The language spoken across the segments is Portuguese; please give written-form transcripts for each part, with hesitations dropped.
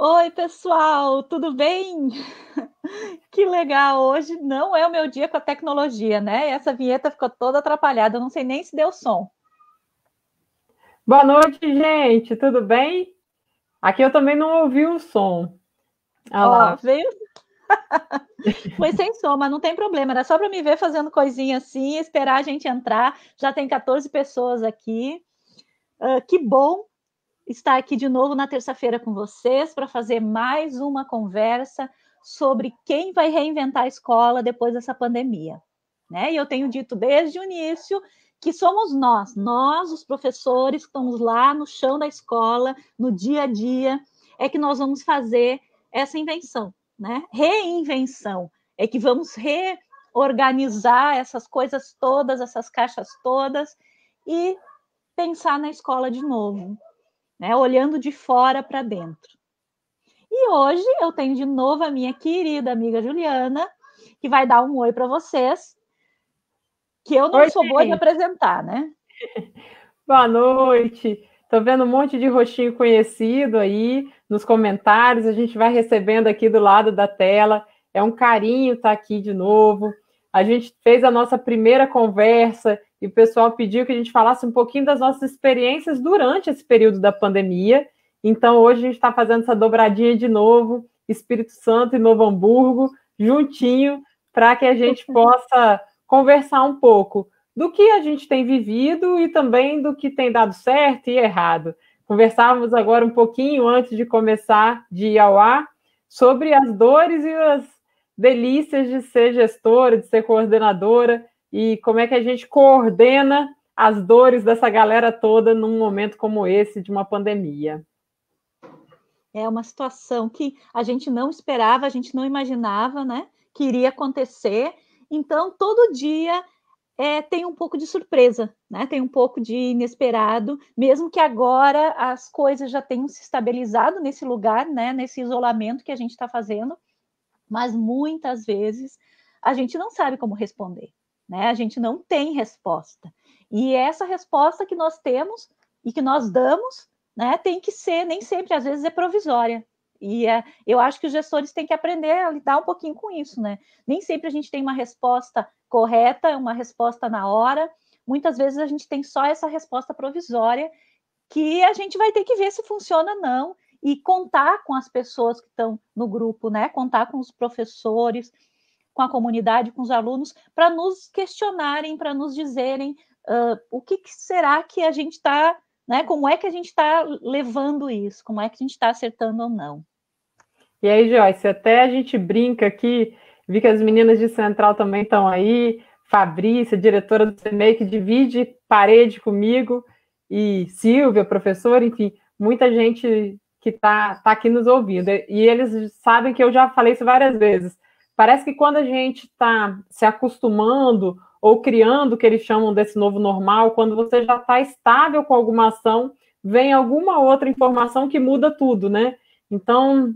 Oi, pessoal, tudo bem? Que legal! Hoje não é o meu dia com a tecnologia, né? Essa vinheta ficou toda atrapalhada, eu não sei nem se deu som. Boa noite, gente. Tudo bem? Aqui eu também não ouvi o som. Ah Ó, lá. veio, foi sem som, mas não tem problema, era só para me ver fazendo coisinha assim, esperar a gente entrar. Já tem 14 pessoas aqui. Que bom estar aqui de novo na terça-feira com vocês para fazer mais uma conversa sobre quem vai reinventar a escola depois dessa pandemia. Né? E eu tenho dito desde o início que somos nós, os professores, que estamos lá no chão da escola, no dia a dia, é que nós vamos fazer essa invenção, né? Reinvenção. É que vamos reorganizar essas coisas todas, essas caixas todas, e pensar na escola de novo, né? Olhando de fora para dentro. E hoje eu tenho de novo a minha querida amiga Juliana, que vai dar um oi para vocês, que eu não Oi, sou boa de gente. apresentar, né? Boa noite. Tô vendo um monte de rostinho conhecido aí nos comentários. A gente vai recebendo aqui do lado da tela. É um carinho estar aqui de novo. A gente fez a nossa primeira conversa e o pessoal pediu que a gente falasse um pouquinho das nossas experiências durante esse período da pandemia. Então, hoje a gente está fazendo essa dobradinha de novo, Espírito Santo e Novo Hamburgo, juntinho, para que a gente possa conversar um pouco do que a gente tem vivido e também do que tem dado certo e errado. Conversávamos agora um pouquinho antes de começar de ir ao ar sobre as dores e as delícias de ser gestora, de ser coordenadora e como é que a gente coordena as dores dessa galera toda num momento como esse de uma pandemia. É uma situação que a gente não esperava, a gente não imaginava, né? Que iria acontecer. Então, todo dia tem um pouco de surpresa, né? Tem um pouco de inesperado, mesmo que agora as coisas já tenham se estabilizado nesse lugar, né? Nesse isolamento que a gente está fazendo, mas muitas vezes a gente não sabe como responder, né? A gente não tem resposta. E essa resposta que nós temos e que nós damos, né, tem que ser, nem sempre, às vezes é provisória. E eu acho que os gestores têm que aprender a lidar um pouquinho com isso, né? Nem sempre a gente tem uma resposta correta, uma resposta na hora. Muitas vezes a gente tem só essa resposta provisória que a gente vai ter que ver se funciona ou não e contar com as pessoas que estão no grupo, né? Contar com os professores, com a comunidade, com os alunos, para nos questionarem, para nos dizerem o que será que a gente está, né? Como é que a gente está levando isso? Como é que a gente está acertando ou não? E aí, Joyce, até a gente brinca aqui, vi que as meninas de Central também estão aí, Fabrícia, diretora do CMEI, que divide parede comigo, e Silvia, professora, enfim, muita gente que tá aqui nos ouvindo. E eles sabem que eu já falei isso várias vezes. Parece que quando a gente está se acostumando ou criando o que eles chamam desse novo normal, quando você já está estável com alguma ação, vem alguma outra informação que muda tudo, né? Então,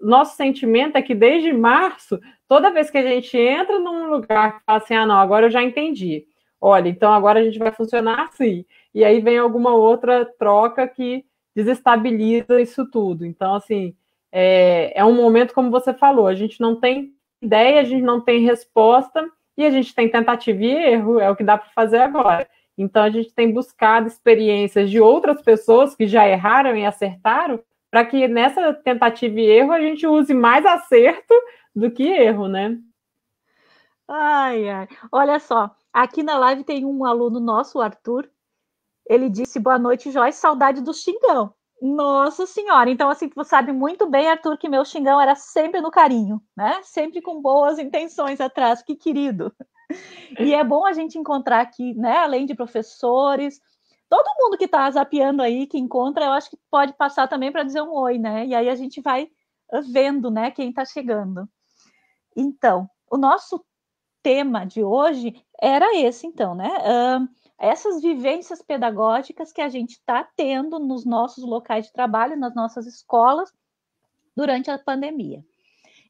nosso sentimento é que desde março, toda vez que a gente entra num lugar que fala assim, ah, não, agora eu já entendi. Olha, então agora a gente vai funcionar assim. E aí vem alguma outra troca que desestabiliza isso tudo. Então, assim, é um momento, como você falou, a gente não tem ideia, a gente não tem resposta, e a gente tem tentativa e erro, é o que dá para fazer agora. Então, a gente tem buscado experiências de outras pessoas que já erraram e acertaram, para que nessa tentativa e erro a gente use mais acerto do que erro, né? Ai, ai. Olha só, aqui na live tem um aluno nosso, o Arthur. Ele disse boa noite, Joyce, saudade do xingão. Nossa senhora, então assim, você sabe muito bem, Arthur, que meu xingão era sempre no carinho, né? Sempre com boas intenções atrás, que querido. E é bom a gente encontrar aqui, né, além de professores, todo mundo que está zapeando aí, que encontra, eu acho que pode passar também para dizer um oi, né? E aí a gente vai vendo, né, quem está chegando. Então, o nosso tema de hoje era esse, então, né? Essas vivências pedagógicas que a gente está tendo nos nossos locais de trabalho, nas nossas escolas, durante a pandemia.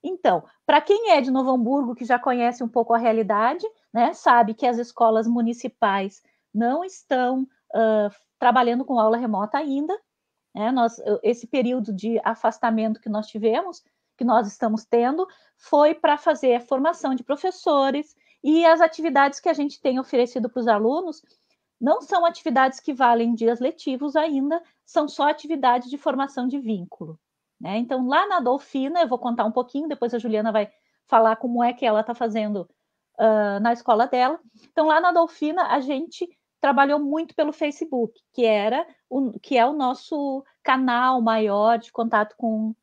Então, para quem é de Novo Hamburgo, que já conhece um pouco a realidade, né, sabe que as escolas municipais não estão trabalhando com aula remota ainda, né? Esse período de afastamento que nós tivemos, que nós estamos tendo, foi para fazer a formação de professores, e as atividades que a gente tem oferecido para os alunos não são atividades que valem dias letivos ainda, são só atividades de formação de vínculo, né? Então, lá na Dolfina, eu vou contar um pouquinho, depois a Juliana vai falar como é que ela está fazendo na escola dela. Então, lá na Dolfina, a gente trabalhou muito pelo Facebook, que é o nosso canal maior de contato com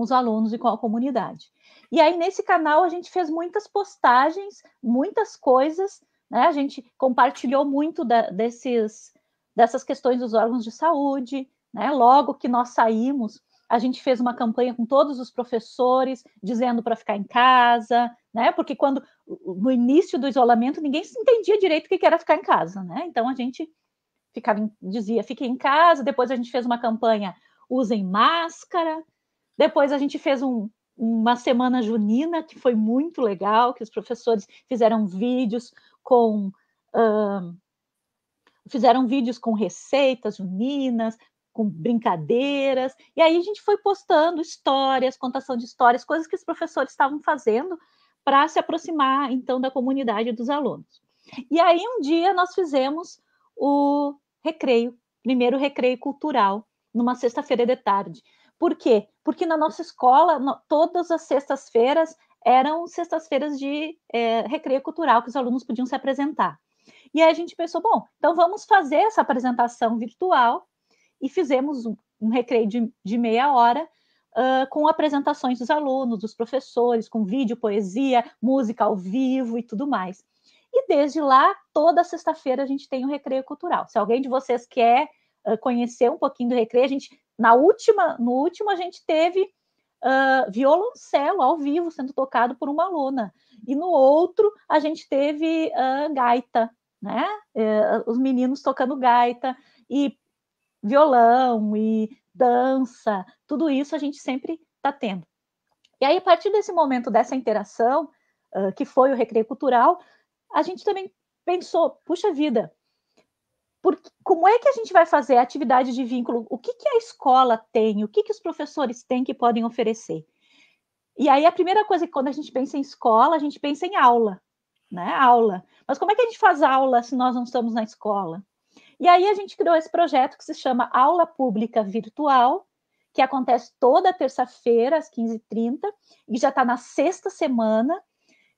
os alunos e com a comunidade. E aí, nesse canal, a gente fez muitas postagens, muitas coisas, né? A gente compartilhou muito dessas questões dos órgãos de saúde, né? Logo que nós saímos, a gente fez uma campanha com todos os professores, dizendo para ficar em casa, né? Porque no início do isolamento, ninguém se entendia direito o que era ficar em casa, né? Então, a gente dizia, fiquem em casa, depois a gente fez uma campanha, usem máscara, depois a gente fez uma semana junina, que foi muito legal, que os professores fizeram vídeos com receitas juninas, com brincadeiras, e aí a gente foi postando histórias, contação de histórias, coisas que os professores estavam fazendo para se aproximar, então, da comunidade dos alunos. E aí, um dia, nós fizemos o primeiro recreio cultural, numa sexta-feira de tarde. Por quê? Porque na nossa escola, todas as sextas-feiras eram sextas-feiras de recreio cultural, que os alunos podiam se apresentar. E aí a gente pensou, bom, então vamos fazer essa apresentação virtual, e fizemos um recreio de meia hora, com apresentações dos alunos, dos professores, com vídeo, poesia, música ao vivo e tudo mais. E desde lá, toda sexta-feira a gente tem um recreio cultural. Se alguém de vocês quer conhecer um pouquinho do recreio, no último a gente teve violoncelo ao vivo sendo tocado por uma aluna. E no outro a gente teve gaita, né? Os meninos tocando gaita, e violão, e dança, tudo isso a gente sempre está tendo. E aí, a partir desse momento, dessa interação, que foi o recreio cultural, a gente também pensou, puxa vida, como é que a gente vai fazer a atividade de vínculo? O que a escola tem? O que os professores têm que podem oferecer? E aí, a primeira coisa que, quando a gente pensa em escola, a gente pensa em aula, né? Aula. Mas como é que a gente faz aula se nós não estamos na escola? E aí a gente criou esse projeto que se chama Aula Pública Virtual, que acontece toda terça-feira, às 15h30, e já está na sexta semana,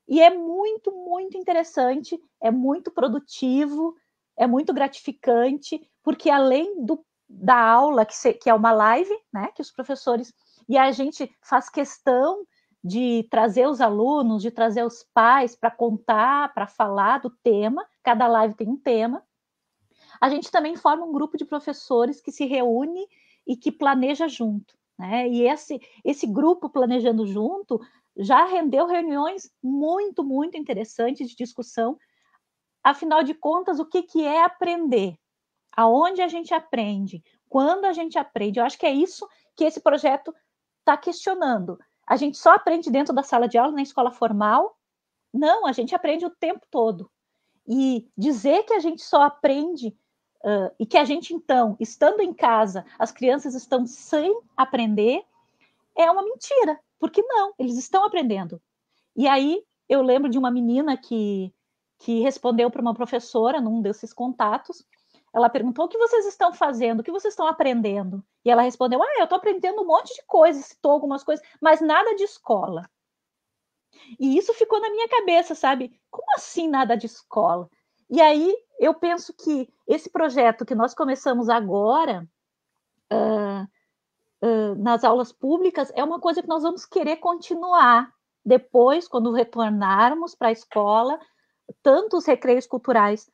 e é muito, muito interessante, é muito produtivo, é muito gratificante, porque além da aula, que é uma live, né, que os professores, e a gente faz questão de trazer os alunos, de trazer os pais para contar, para falar do tema, cada live tem um tema. A gente também forma um grupo de professores que se reúne e que planeja junto, né? E esse grupo planejando junto já rendeu reuniões muito, muito interessantes de discussão. Afinal de contas, o que é aprender? Aonde a gente aprende? Quando a gente aprende? Eu acho que é isso que esse projeto está questionando. A gente só aprende dentro da sala de aula, na escola formal? Não, a gente aprende o tempo todo. E dizer que a gente só aprende e que a gente, então, estando em casa, as crianças estão sem aprender, é uma mentira. Porque não, eles estão aprendendo. E aí, eu lembro de uma menina que respondeu para uma professora num desses contatos. Ela perguntou: o que vocês estão fazendo? O que vocês estão aprendendo? E ela respondeu: eu estou aprendendo um monte de coisas, citou algumas coisas, mas nada de escola. E isso ficou na minha cabeça, sabe? Como assim nada de escola? E aí eu penso que esse projeto que nós começamos agora, nas aulas públicas, é uma coisa que nós vamos querer continuar depois, quando retornarmos para a escola, tanto os recreios culturais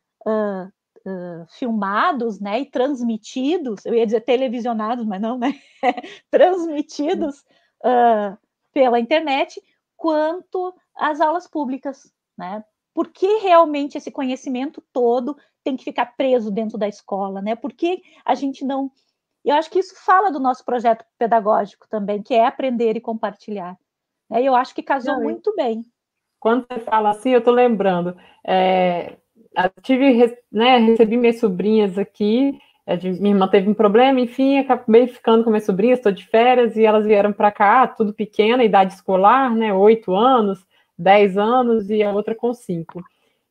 filmados, né, e transmitidos, eu ia dizer televisionados, mas não, né? Transmitidos pela internet, quanto as aulas públicas, né? Por que realmente esse conhecimento todo tem que ficar preso dentro da escola, né? Por que a gente não... Eu acho que isso fala do nosso projeto pedagógico também, que é aprender e compartilhar. E eu acho que casou muito bem. Quando você fala assim, eu estou lembrando. Recebi minhas sobrinhas aqui, Minha irmã teve um problema, enfim, acabei ficando com minhas sobrinhas, estou de férias, e elas vieram para cá, tudo pequena, idade escolar, né, 8 anos, 10 anos, e a outra com 5.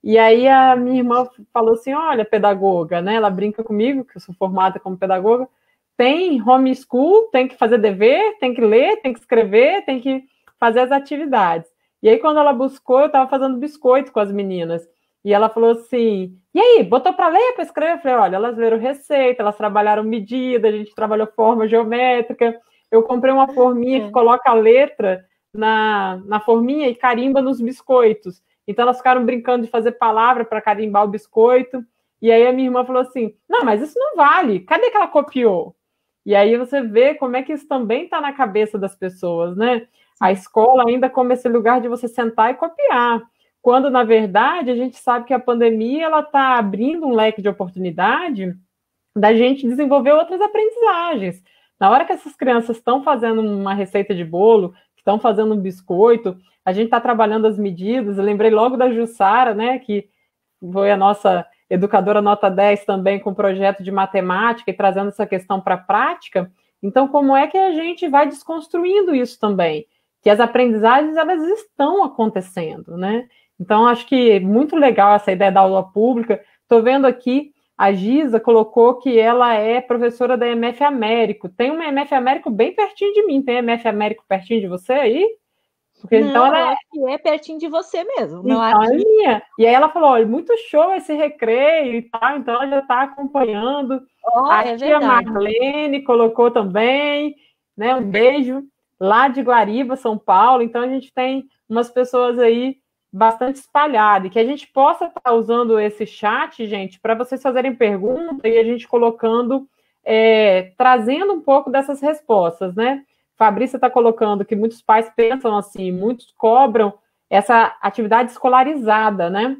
E aí a minha irmã falou assim, olha, pedagoga, né, ela brinca comigo, que eu sou formada como pedagoga, tem homeschool, tem que fazer dever, tem que ler, tem que escrever, tem que fazer as atividades. E aí, quando ela buscou, eu estava fazendo biscoito com as meninas. E ela falou assim, e aí, botou para ler, para escrever? Eu falei, olha, elas leram receita, elas trabalharam medida, a gente trabalhou forma geométrica. Eu comprei uma forminha que coloca a letra na forminha e carimba nos biscoitos. Então, elas ficaram brincando de fazer palavra para carimbar o biscoito. E aí a minha irmã falou assim, não, mas isso não vale, cadê que ela copiou? E aí você vê como é que isso também está na cabeça das pessoas, né? A escola ainda como esse lugar de você sentar e copiar, quando, na verdade, a gente sabe que a pandemia ela está abrindo um leque de oportunidade da gente desenvolver outras aprendizagens. Na hora que essas crianças estão fazendo uma receita de bolo, estão fazendo um biscoito, a gente está trabalhando as medidas. Eu lembrei logo da Jussara, né, que foi a nossa educadora nota 10 também com projeto de matemática e trazendo essa questão para a prática. Então, como é que a gente vai desconstruindo isso também? Que as aprendizagens, elas estão acontecendo, né? Então, acho que é muito legal essa ideia da aula pública. Estou vendo aqui, a Giza colocou que ela é professora da MF Américo. Tem uma MF Américo bem pertinho de mim. Tem MF Américo pertinho de você aí? Porque, não, então ela é pertinho de você mesmo. Não, então aqui... é minha. E aí ela falou, olha, muito show esse recreio e tal, então ela já está acompanhando. A tia Marlene colocou também, né? Um beijo lá de Guariba, São Paulo. Então a gente tem umas pessoas aí bastante espalhadas, e que a gente possa estar usando esse chat, gente, para vocês fazerem perguntas e a gente colocando, trazendo um pouco dessas respostas, né? Fabrícia está colocando que muitos pais pensam assim, muitos cobram essa atividade escolarizada, né?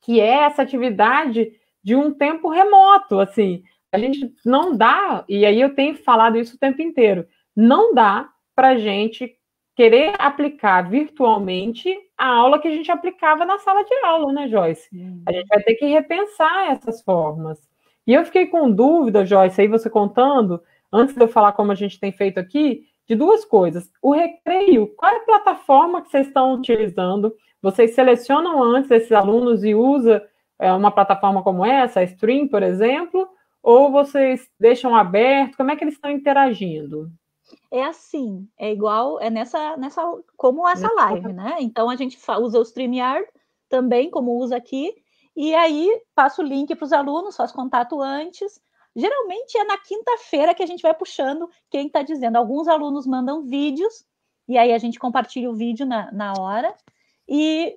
Que é essa atividade de um tempo remoto, assim. A gente não dá, e aí eu tenho falado isso o tempo inteiro, não dá para a gente querer aplicar virtualmente a aula que a gente aplicava na sala de aula, né, Joyce? A gente vai ter que repensar essas formas. E eu fiquei com dúvida, Joyce, aí você contando, antes de eu falar como a gente tem feito aqui, de duas coisas. O recreio, qual é a plataforma que vocês estão utilizando? Vocês selecionam antes esses alunos e usam uma plataforma como essa, a Stream, por exemplo, ou vocês deixam aberto? Como é que eles estão interagindo? É assim, é igual, como essa live, né? Então a gente usa o StreamYard também, como usa aqui, e aí passa o link para os alunos, faz contato antes. Geralmente é na quinta-feira que a gente vai puxando quem está dizendo. Alguns alunos mandam vídeos, e aí a gente compartilha o vídeo na hora, e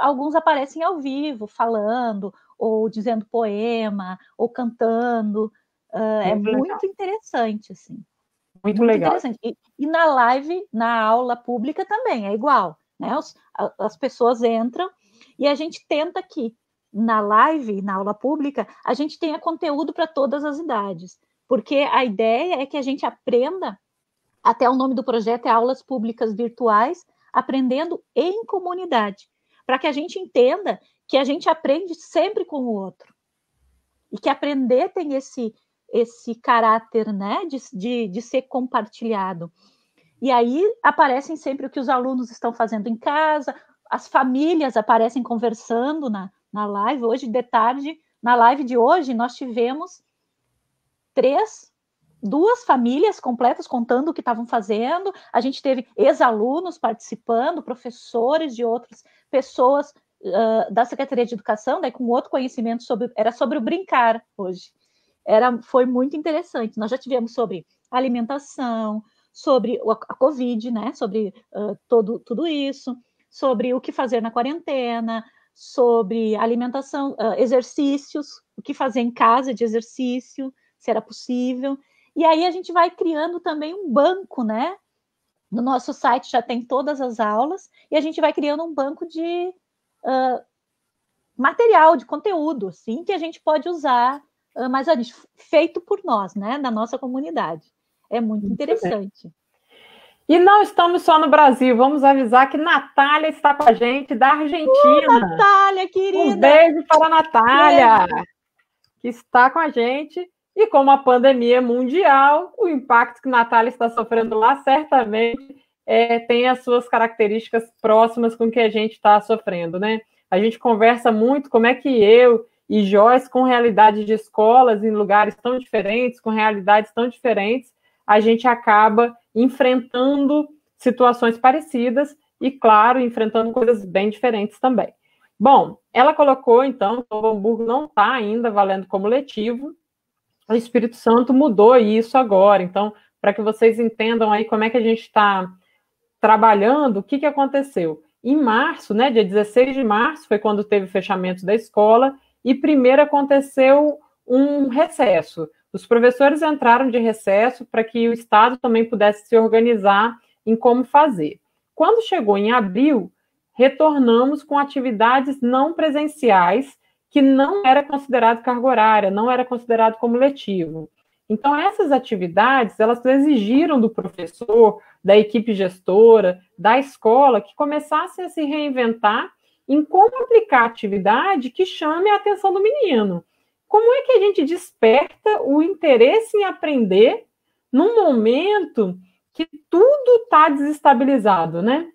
alguns aparecem ao vivo, falando, ou dizendo poema, ou cantando. É muito interessante, assim. Muito legal. Interessante. E na live, na aula pública também, é igual, né? As pessoas entram e a gente tenta que na live, na aula pública, a gente tenha conteúdo para todas as idades, porque a ideia é que a gente aprenda, até o nome do projeto é Aulas Públicas Virtuais, aprendendo em comunidade, para que a gente entenda que a gente aprende sempre com o outro, e que aprender tem esse caráter, né, de ser compartilhado. E aí aparecem sempre o que os alunos estão fazendo em casa, as famílias aparecem conversando na live. Hoje de tarde, na live de hoje, nós tivemos duas famílias completas contando o que estavam fazendo. A gente teve ex-alunos participando, professores de outras pessoas da Secretaria de Educação, né, com outro conhecimento era sobre o brincar hoje. Foi muito interessante. Nós já tivemos sobre alimentação, sobre a Covid, né? Sobre tudo isso, sobre o que fazer na quarentena, sobre alimentação, exercícios, o que fazer em casa de exercício, se era possível. E aí a gente vai criando também um banco, né? No nosso site já tem todas as aulas, e a gente vai criando um banco de material, de conteúdo, assim, que a gente pode usar mas feito por nós, né, da nossa comunidade. É muito interessante. E não estamos só no Brasil, vamos avisar que Natália está com a gente, da Argentina. Natália, querida! Um beijo para a Natália, que está com a gente. E como a pandemia é mundial, o impacto que a Natália está sofrendo lá certamente tem as suas características próximas com o que a gente está sofrendo, né? A gente conversa muito como é que eu e Joyce, com realidades de escolas em lugares tão diferentes, com realidades tão diferentes, a gente acaba enfrentando situações parecidas e, claro, enfrentando coisas bem diferentes também. Bom, ela colocou, então, que o Novo Hamburgo não está ainda valendo como letivo. O Espírito Santo mudou isso agora. Então, para que vocês entendam aí como é que a gente está trabalhando, o que aconteceu? Em março, né, dia 16 de março, foi quando teve o fechamento da escola, e primeiro aconteceu um recesso. Os professores entraram de recesso para que o Estado também pudesse se organizar em como fazer. Quando chegou em abril, retornamos com atividades não presenciais, que não era considerado carga horária, não era considerado como letivo. Então, essas atividades, elas exigiram do professor, da equipe gestora, da escola, que começassem a se reinventar em como aplicar atividade que chame a atenção do menino. Como é que a gente desperta o interesse em aprender num momento que tudo está desestabilizado, né?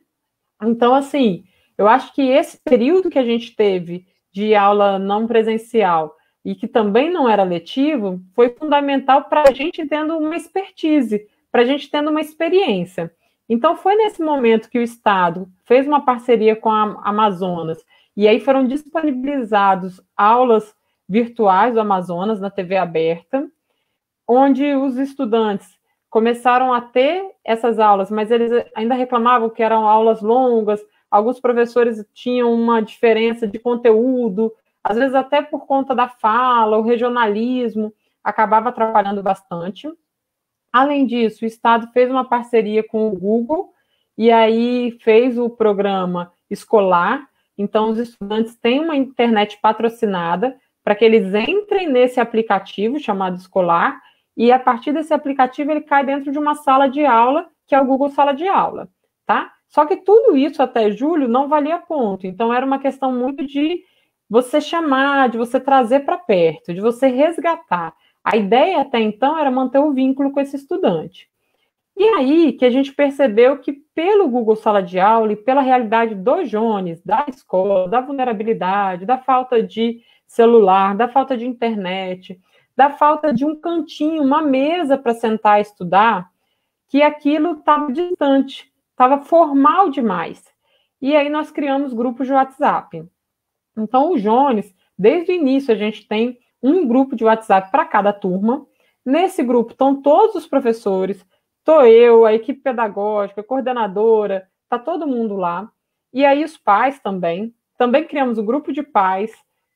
Então, assim, eu acho que esse período que a gente teve de aula não presencial e que também não era letivo, foi fundamental para a gente tendo uma expertise, para a gente tendo uma experiência. Então, foi nesse momento que o Estado fez uma parceria com a Amazonas, e aí foram disponibilizados aulas virtuais do Amazonas na TV aberta, onde os estudantes começaram a ter essas aulas, mas eles ainda reclamavam que eram aulas longas, alguns professores tinham uma diferença de conteúdo, às vezes até por conta da fala, o regionalismo, acabava atrapalhando bastante. Além disso, o Estado fez uma parceria com o Google, e aí fez o programa escolar, então os estudantes têm uma internet patrocinada, para que eles entrem nesse aplicativo chamado escolar, e a partir desse aplicativo ele cai dentro de uma sala de aula, que é o Google Sala de Aula, tá? Só que tudo isso até julho não valia ponto, então era uma questão muito de você chamar, de você trazer para perto, de você resgatar. A ideia até então era manter o vínculo com esse estudante. E aí que a gente percebeu que pelo Google Sala de Aula e pela realidade dos Jones, da escola, da vulnerabilidade, da falta de celular, da falta de internet, da falta de um cantinho, uma mesa para sentar e estudar, que aquilo estava distante, estava formal demais. E aí nós criamos grupos de WhatsApp. Então, o Jones, desde o início, a gente tem um grupo de WhatsApp para cada turma. Nesse grupo estão todos os professores, estou eu, a equipe pedagógica, a coordenadora, está todo mundo lá. E aí os pais também. Também criamos um grupo de pais,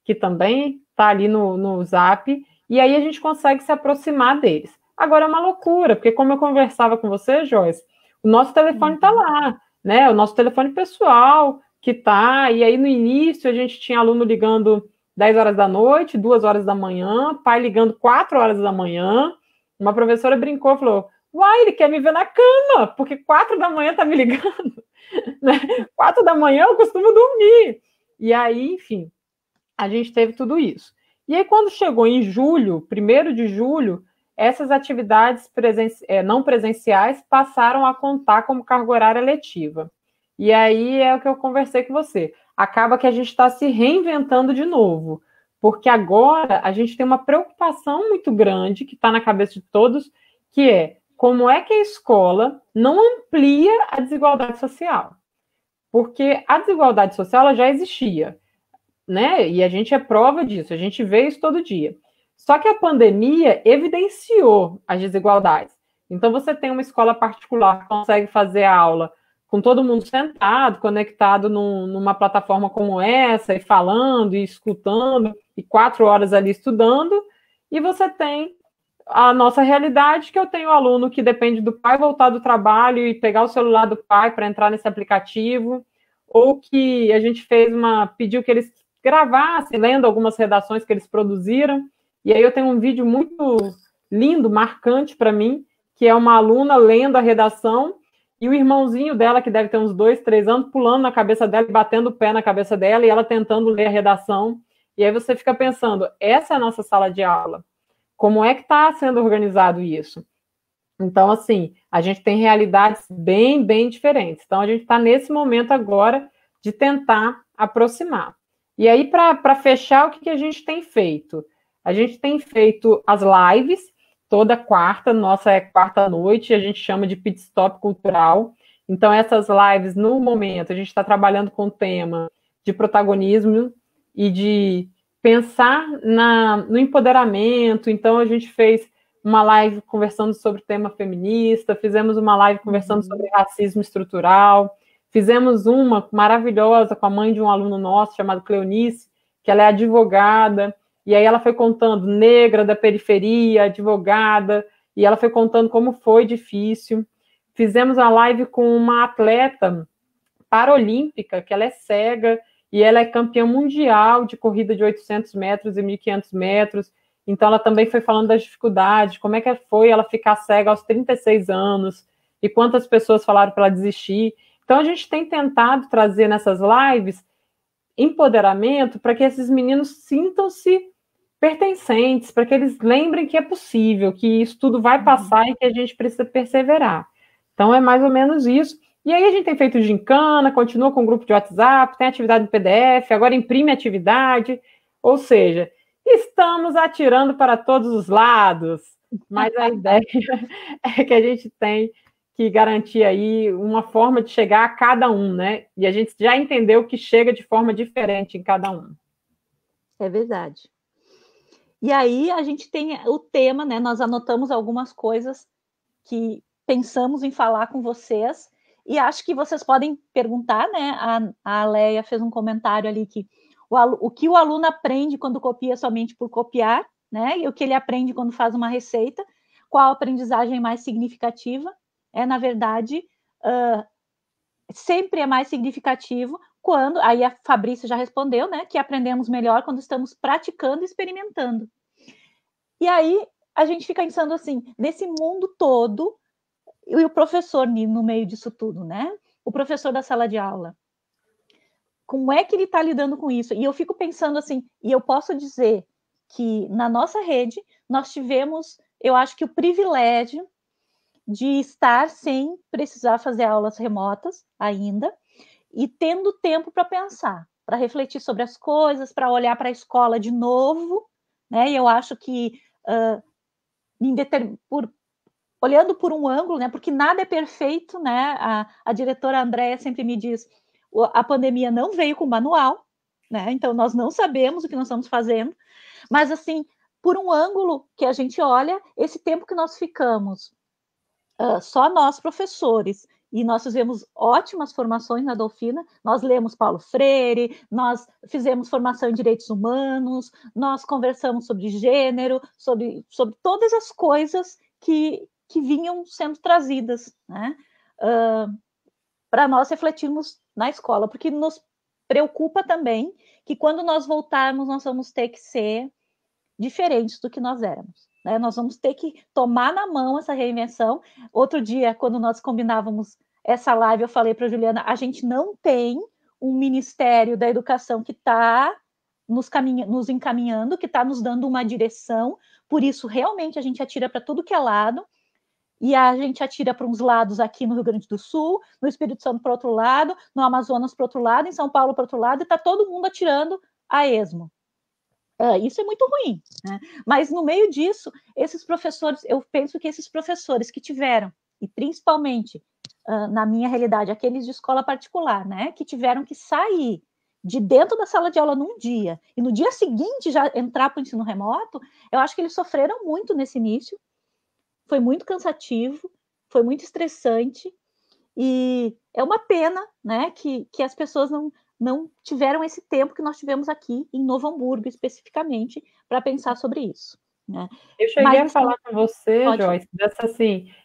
que também está ali no Zap, e aí a gente consegue se aproximar deles. Agora é uma loucura, porque como eu conversava com você, Joyce, o nosso telefone está lá, né? O nosso telefone pessoal que está, e aí no início a gente tinha aluno ligando 10 horas da noite, 2 horas da manhã, pai ligando 4 horas da manhã. Uma professora brincou e falou: uai, ele quer me ver na cama, porque 4 da manhã está me ligando. Né? 4 da manhã eu costumo dormir. E aí, enfim, a gente teve tudo isso. E aí, quando chegou em julho, 1º de julho, essas atividades não presenciais passaram a contar como carga horária letiva. E aí é o que eu conversei com você. Acaba que a gente está se reinventando de novo, porque agora a gente tem uma preocupação muito grande que está na cabeça de todos, que é como é que a escola não amplia a desigualdade social. Porque a desigualdade social ela já existia, né? E a gente é prova disso, a gente vê isso todo dia. Só que a pandemia evidenciou as desigualdades. Então, você tem uma escola particular que consegue fazer a aula com todo mundo sentado, conectado numa plataforma como essa, e falando, e escutando, e 4 horas ali estudando, e você tem a nossa realidade, que eu tenho aluno que depende do pai voltar do trabalho e pegar o celular do pai para entrar nesse aplicativo, ou que a gente pediu que eles gravassem, lendo algumas redações que eles produziram, e aí eu tenho um vídeo muito lindo, marcante para mim, que é uma aluna lendo a redação, e o irmãozinho dela, que deve ter uns 2, 3 anos, pulando na cabeça dela, batendo o pé na cabeça dela, e ela tentando ler a redação. E aí você fica pensando, essa é a nossa sala de aula. como é que está sendo organizado isso. Então, assim, a gente tem realidades bem, bem diferentes. Então, a gente está nesse momento agora de tentar aproximar. E aí, para fechar, o que a gente tem feito? A gente tem feito as lives, toda quarta, nossa é quarta-noite, a gente chama de pit stop cultural. Então, essas lives, no momento, a gente está trabalhando com o tema de protagonismo e de pensar no empoderamento. Então, a gente fez uma live conversando sobre o tema feminista, fizemos uma live conversando sobre racismo estrutural, fizemos uma maravilhosa com a mãe de um aluno nosso, chamado Cleonice, que ela é advogada, e aí ela foi contando, negra da periferia, advogada, e ela foi contando como foi difícil. Fizemos uma live com uma atleta paralímpica, que ela é cega, e ela é campeã mundial de corrida de 800 metros e 1.500 metros, então ela também foi falando das dificuldades, como é que foi ela ficar cega aos 36 anos, e quantas pessoas falaram para ela desistir. Então a gente tem tentado trazer nessas lives empoderamento para que esses meninos sintam-se pertencentes, para que eles lembrem que é possível, que isso tudo vai passar e que a gente precisa perseverar. Então é mais ou menos isso. E aí a gente tem feito gincana, continua com o grupo de WhatsApp, tem atividade no PDF, agora imprime atividade, ou seja, estamos atirando para todos os lados, mas a ideia é que a gente tem que garantir aí uma forma de chegar a cada um, né? E a gente já entendeu que chega de forma diferente em cada um. É verdade. E aí a gente tem o tema, né? Nós anotamos algumas coisas que pensamos em falar com vocês, e acho que vocês podem perguntar, né? A Leia fez um comentário ali que o que o aluno aprende quando copia somente por copiar, né? E o que ele aprende quando faz uma receita, qual a aprendizagem mais significativa? Na verdade, sempre é mais significativo quando, aí a Fabrícia já respondeu, né? Que aprendemos melhor quando estamos praticando e experimentando. E aí a gente fica pensando assim, nesse mundo todo, e o professor no meio disso tudo, né? O professor da sala de aula. Como é que ele está lidando com isso? E eu fico pensando assim, e eu posso dizer que na nossa rede nós tivemos, eu acho que o privilégio de estar sem precisar fazer aulas remotas ainda e tendo tempo para pensar, para refletir sobre as coisas, para olhar para a escola de novo, né? E eu acho que olhando por um ângulo, né? Porque nada é perfeito, né? A diretora Andréia sempre me diz, a pandemia não veio com manual, né? Então nós não sabemos o que nós estamos fazendo, mas assim, por um ângulo que a gente olha, esse tempo que nós ficamos, só nós professores, e nós fizemos ótimas formações na Dolfina, nós lemos Paulo Freire, nós fizemos formação em direitos humanos, nós conversamos sobre gênero, sobre todas as coisas que vinham sendo trazidas, né? Para nós refletirmos na escola, porque nos preocupa também que quando nós voltarmos, nós vamos ter que ser diferentes do que nós éramos. Né? Nós vamos ter que tomar na mão essa reinvenção. Outro dia, quando nós combinávamos essa live, eu falei para a Juliana, a gente não tem um Ministério da Educação que está nos encaminhando, que está nos dando uma direção, por isso realmente a gente atira para tudo que é lado, e a gente atira para uns lados aqui no Rio Grande do Sul, no Espírito Santo para outro lado, no Amazonas para outro lado, em São Paulo para outro lado, e está todo mundo atirando a esmo. Isso é muito ruim, né? Mas no meio disso, esses professores, eu penso que esses professores que tiveram, e principalmente na minha realidade, aqueles de escola particular, né, que tiveram que sair de dentro da sala de aula num dia, e no dia seguinte já entrar para o ensino remoto, eu acho que eles sofreram muito nesse início, foi muito cansativo, foi muito estressante, e é uma pena, né, que as pessoas não tiveram esse tempo que nós tivemos aqui em Novo Hamburgo, especificamente, para pensar sobre isso. Né? Eu cheguei a falar com você, Joyce,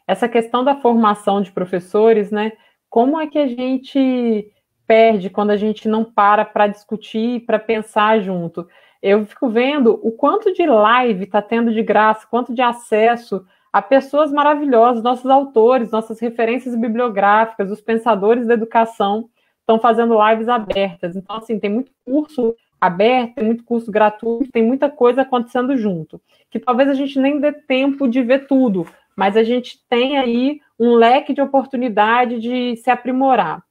essa questão da formação de professores, né? Como é que a gente perde quando a gente não para discutir, para pensar junto? Eu fico vendo o quanto de live está tendo de graça, quanto de acesso a pessoas maravilhosas, nossos autores, nossas referências bibliográficas, os pensadores da educação estão fazendo lives abertas. Então, assim, tem muito curso aberto, tem muito curso gratuito, tem muita coisa acontecendo junto, que talvez a gente nem dê tempo de ver tudo, mas a gente tem aí um leque de oportunidade de se aprimorar.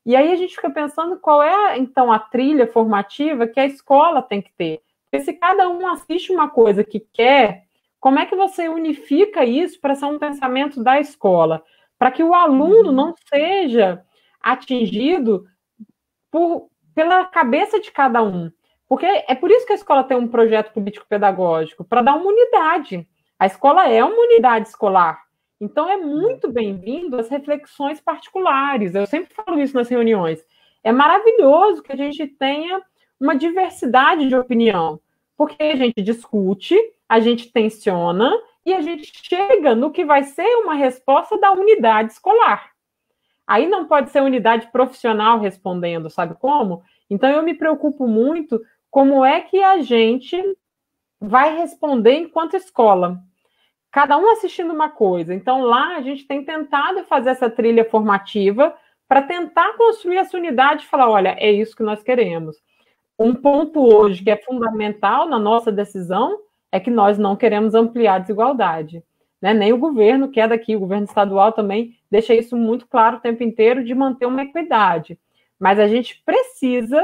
E aí a gente fica pensando qual é, então, a trilha formativa que a escola tem que ter. Porque se cada um assiste uma coisa que quer, como é que você unifica isso para ser um pensamento da escola? Para que o aluno não seja atingido pela cabeça de cada um. Porque é por isso que a escola tem um projeto político-pedagógico, para dar uma unidade. A escola é uma unidade escolar. Então, é muito bem-vindo as reflexões particulares. Eu sempre falo isso nas reuniões. É maravilhoso que a gente tenha uma diversidade de opinião, porque a gente discute, a gente tensiona e a gente chega no que vai ser uma resposta da unidade escolar. Aí não pode ser unidade profissional respondendo, sabe como? Então, eu me preocupo muito como é que a gente vai responder enquanto escola. Cada um assistindo uma coisa. Então, lá a gente tem tentado fazer essa trilha formativa para tentar construir essa unidade e falar, olha, é isso que nós queremos. Um ponto hoje que é fundamental na nossa decisão é que nós não queremos ampliar a desigualdade. Né? Nem o governo, que é daqui, o governo estadual também deixa isso muito claro o tempo inteiro de manter uma equidade. Mas a gente precisa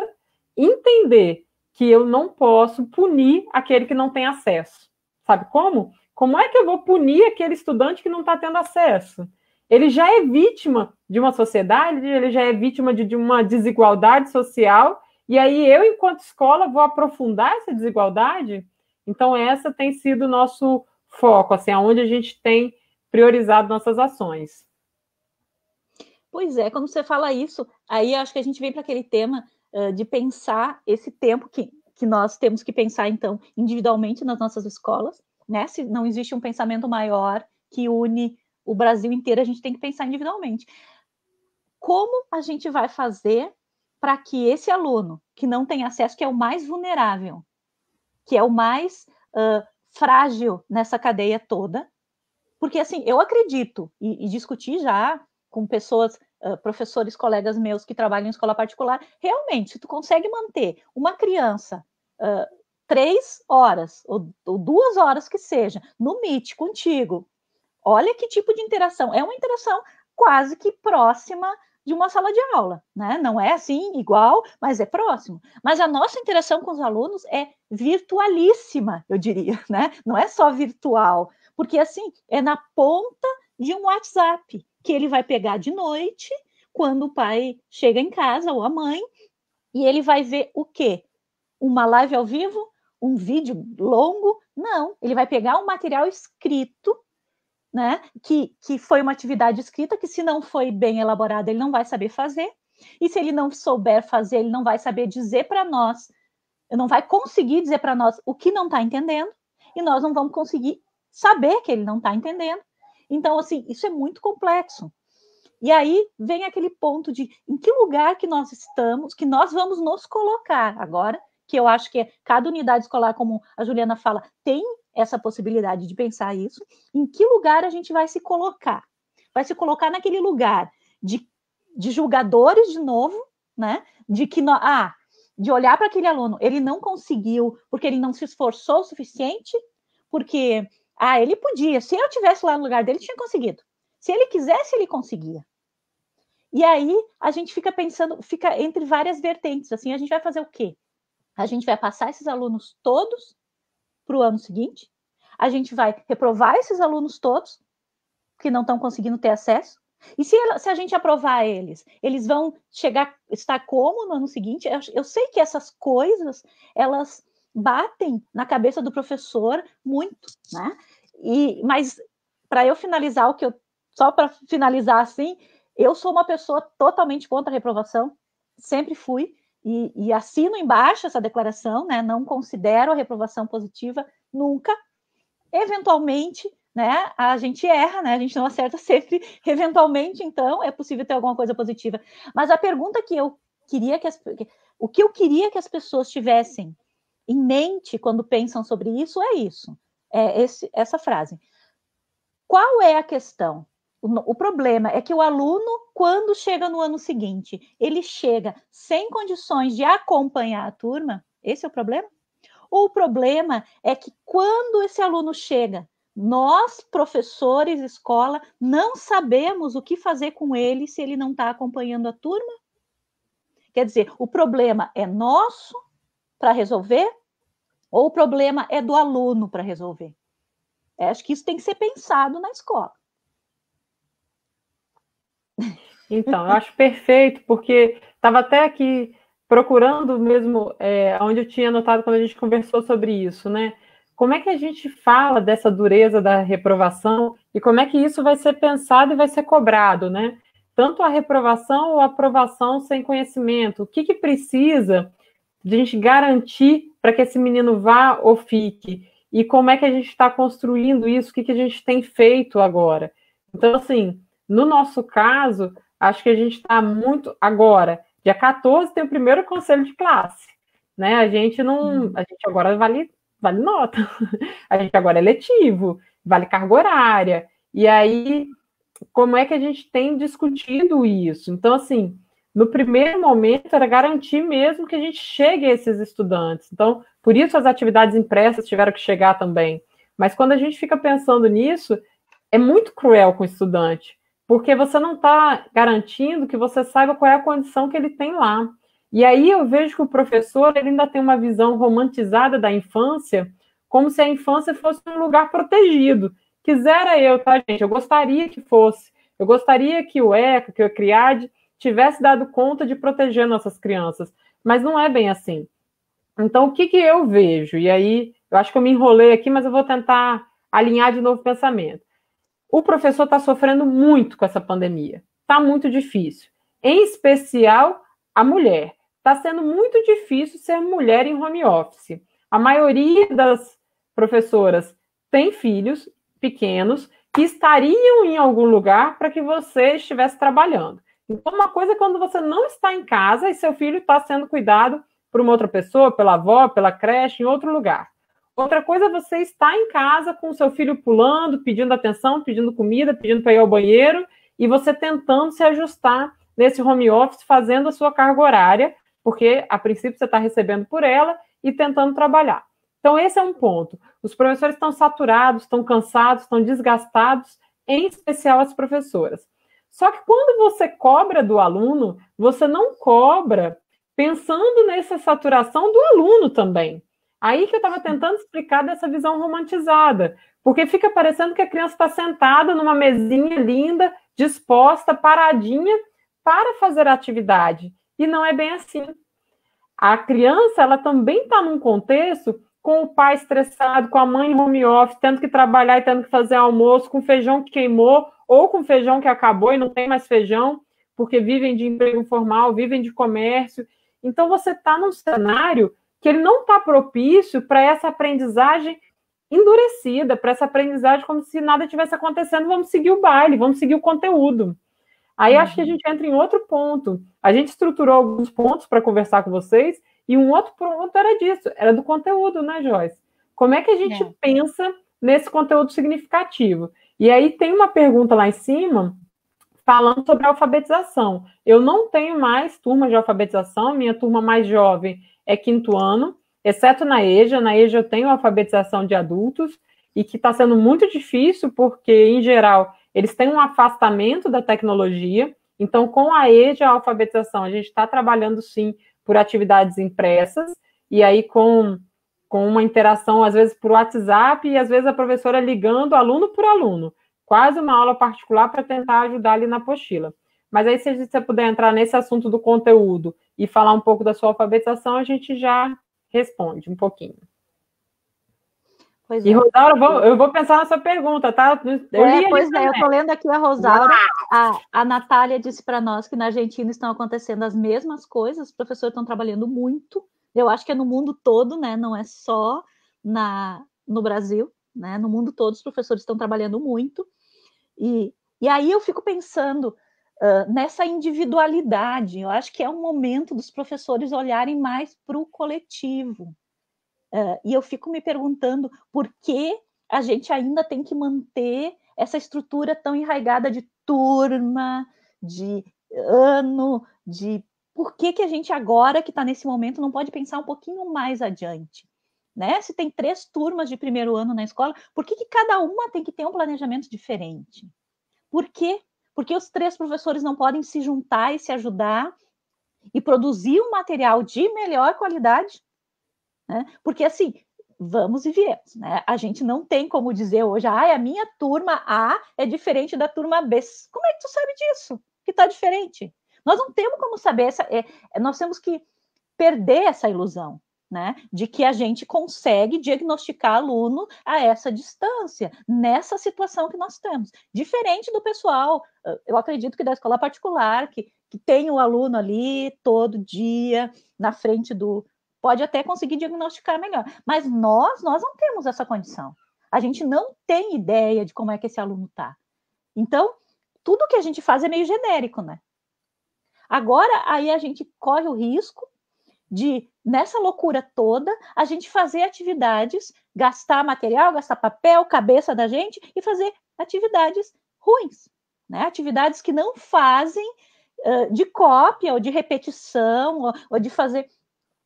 entender que eu não posso punir aquele que não tem acesso. Sabe como? Como é que eu vou punir aquele estudante que não está tendo acesso? Ele já é vítima de uma sociedade, ele já é vítima de uma desigualdade social, e aí eu, enquanto escola, vou aprofundar essa desigualdade? Então, essa tem sido o nosso foco, assim, onde a gente tem priorizado nossas ações. Pois é, quando você fala isso, aí acho que a gente vem para aquele tema de pensar esse tempo que nós temos que pensar, então, individualmente nas nossas escolas, né? Se não existe um pensamento maior que une o Brasil inteiro, a gente tem que pensar individualmente. Como a gente vai fazer para que esse aluno que não tem acesso, que é o mais vulnerável, que é o mais frágil nessa cadeia toda, porque assim, eu acredito, e discuti já com pessoas, professores, colegas meus que trabalham em escola particular, realmente, se tu consegue manter uma criança 3 horas, ou 2 horas que seja, no Meet contigo, olha que tipo de interação. É uma interação quase que próxima de uma sala de aula, né? Não é assim igual, mas é próximo. Mas a nossa interação com os alunos é virtualíssima, eu diria, né? Não é só virtual, porque assim, é na ponta de um WhatsApp que ele vai pegar de noite, quando o pai chega em casa, ou a mãe, e ele vai ver o quê? Uma live ao vivo? Um vídeo longo? Não, ele vai pegar um material escrito, né? Que foi uma atividade escrita que, se não foi bem elaborada, ele não vai saber fazer. E se ele não souber fazer, ele não vai saber dizer para nós, não vai conseguir dizer para nós o que não está entendendo, e nós não vamos conseguir saber que ele não está entendendo. Então, assim, isso é muito complexo. E aí vem aquele ponto de em que lugar que nós estamos, que nós vamos nos colocar agora, que eu acho que cada unidade escolar, como a Juliana fala, tem essa possibilidade de pensar isso, em que lugar a gente vai se colocar? Vai se colocar naquele lugar de julgadores de novo, né? De que de olhar para aquele aluno, ele não conseguiu porque ele não se esforçou o suficiente, porque ele podia, se eu tivesse lá no lugar dele, tinha conseguido. Se ele quisesse, ele conseguia. E aí a gente fica pensando, fica entre várias vertentes, assim, a gente vai fazer o quê? A gente vai passar esses alunos todos para o ano seguinte, a gente vai reprovar esses alunos todos que não estão conseguindo ter acesso, e se a gente aprovar eles vão estar como no ano seguinte? Eu sei que essas coisas, elas batem na cabeça do professor muito, né? Mas para eu finalizar só para finalizar assim, eu sou uma pessoa totalmente contra a reprovação, sempre fui, e assino embaixo essa declaração, né? Não considero a reprovação positiva nunca. Eventualmente, né, a gente erra, né? A gente não acerta sempre. Eventualmente, então, é possível ter alguma coisa positiva. Mas a pergunta que eu queria o que eu queria que as pessoas tivessem em mente quando pensam sobre isso é isso. Essa frase. Qual é a questão? O problema é que o aluno, quando chega no ano seguinte, ele chega sem condições de acompanhar a turma, Esse é o problema? Ou o problema é que quando esse aluno chega, nós, professores, escola, não sabemos o que fazer com ele se ele não está acompanhando a turma? Quer dizer, o problema é nosso para resolver ou o problema é do aluno para resolver? Acho que isso tem que ser pensado na escola. Então, eu acho perfeito, porque estava até aqui procurando mesmo onde eu tinha notado quando a gente conversou sobre isso, né? Como é que a gente fala dessa dureza da reprovação e como é que isso vai ser pensado e vai ser cobrado, né? Tanto a reprovação ou a aprovação sem conhecimento. O que precisa de a gente garantir para que esse menino vá ou fique? E como é que a gente está construindo isso? O que a gente tem feito agora? Então, assim, no nosso caso, acho que a gente está muito... Agora, dia 14 tem o primeiro conselho de classe, né? A gente não... A gente agora vale nota. A gente agora é letivo, vale carga horária. E aí, como é que a gente tem discutido isso? Então, assim, no primeiro momento era garantir mesmo que a gente chegue a esses estudantes. Então, por isso as atividades impressas tiveram que chegar também. Mas quando a gente fica pensando nisso, é muito cruel com o estudante, porque você não está garantindo que você saiba qual é a condição que ele tem lá. E aí eu vejo que o professor ele ainda tem uma visão romantizada da infância, como se a infância fosse um lugar protegido. Quisera eu, tá, gente? Eu gostaria que fosse. Eu gostaria que o ECA, que o CRIAD, tivesse dado conta de proteger nossas crianças. Mas não é bem assim. Então, o que eu vejo? E aí, eu acho que eu me enrolei aqui, mas eu vou tentar alinhar de novo o pensamento. O professor está sofrendo muito com essa pandemia. Está muito difícil. Em especial, a mulher. Está sendo muito difícil ser mulher em home office. A maioria das professoras tem filhos pequenos que estariam em algum lugar para que você estivesse trabalhando. Então, uma coisa é quando você não está em casa e seu filho está sendo cuidado por uma outra pessoa, pela avó, pela creche, em outro lugar. Outra coisa é você estar em casa com o seu filho pulando, pedindo atenção, pedindo comida, pedindo para ir ao banheiro, e você tentando se ajustar nesse home office, fazendo a sua carga horária, porque a princípio você está recebendo por ela e tentando trabalhar. Então, esse é um ponto. Os professores estão saturados, estão cansados, estão desgastados, em especial as professoras. Só que quando você cobra do aluno, você não cobra pensando nessa saturação do aluno também. Aí que eu estava tentando explicar dessa visão romantizada, porque fica parecendo que a criança está sentada numa mesinha linda, disposta, paradinha, para fazer a atividade. E não é bem assim. A criança, ela também está num contexto com o pai estressado, com a mãe em home office, tendo que trabalhar e tendo que fazer almoço, com feijão que queimou, ou com feijão que acabou e não tem mais feijão, porque vivem de emprego formal, vivem de comércio. Então, você está num cenário que ele não está propício para essa aprendizagem endurecida, para essa aprendizagem como se nada tivesse acontecendo, vamos seguir o baile, vamos seguir o conteúdo. Aí acho que a gente entra em outro ponto. A gente estruturou alguns pontos para conversar com vocês, e um outro ponto era disso, era do conteúdo, né, Joyce? Como é que a gente pensa nesse conteúdo significativo? E aí tem uma pergunta lá em cima, falando sobre a alfabetização. Eu não tenho mais turma de alfabetização, minha turma mais jovem é 5º ano, exceto na EJA. Na EJA eu tenho alfabetização de adultos, e que está sendo muito difícil, porque, em geral, eles têm um afastamento da tecnologia. Então, com a EJA, a alfabetização, a gente está trabalhando, sim, por atividades impressas, e aí com uma interação, às vezes, por WhatsApp, e às vezes a professora ligando aluno por aluno, quase uma aula particular para tentar ajudar ali na apostila. Mas aí, se você puder entrar nesse assunto do conteúdo e falar um pouco da sua alfabetização, a gente já responde um pouquinho. Pois e, Rosaura, eu vou pensar na sua pergunta, tá? Eu estou lendo aqui a Rosaura. A Natália disse para nós que na Argentina estão acontecendo as mesmas coisas, os professores estão trabalhando muito. Eu acho que é no mundo todo, né? Não é só no Brasil, né? No mundo todo os professores estão trabalhando muito. E aí eu fico pensando nessa individualidade. Eu acho que é um momento dos professores olharem mais para o coletivo. E eu fico me perguntando por que a gente ainda tem que manter essa estrutura tão enraizada de turma, de ano, de por que que a gente agora, que está nesse momento, não pode pensar um pouquinho mais adiante? Né? Se tem 3 turmas de primeiro ano na escola, por que que cada uma tem que ter um planejamento diferente? Por quê? Porque os 3 professores não podem se juntar e se ajudar e produzir um material de melhor qualidade? Né? Porque, assim, vamos e viemos, né? A gente não tem como dizer hoje, a minha turma A é diferente da turma B. Como é que tu sabe disso? Que está diferente? Nós não temos como saber, nós temos que perder essa ilusão, né? De que a gente consegue diagnosticar aluno a essa distância, nessa situação que nós temos. Diferente do pessoal, eu acredito que da escola particular, que tem o aluno ali todo dia, na frente do... Pode até conseguir diagnosticar melhor, mas nós não temos essa condição. A gente não tem ideia de como é que esse aluno está. Então, tudo que a gente faz é meio genérico, né? Agora, aí a gente corre o risco de, nessa loucura toda, a gente fazer atividades, gastar material, gastar papel, cabeça da gente, e fazer atividades ruins, né? Atividades que não fazem de cópia ou de repetição, ou de fazer,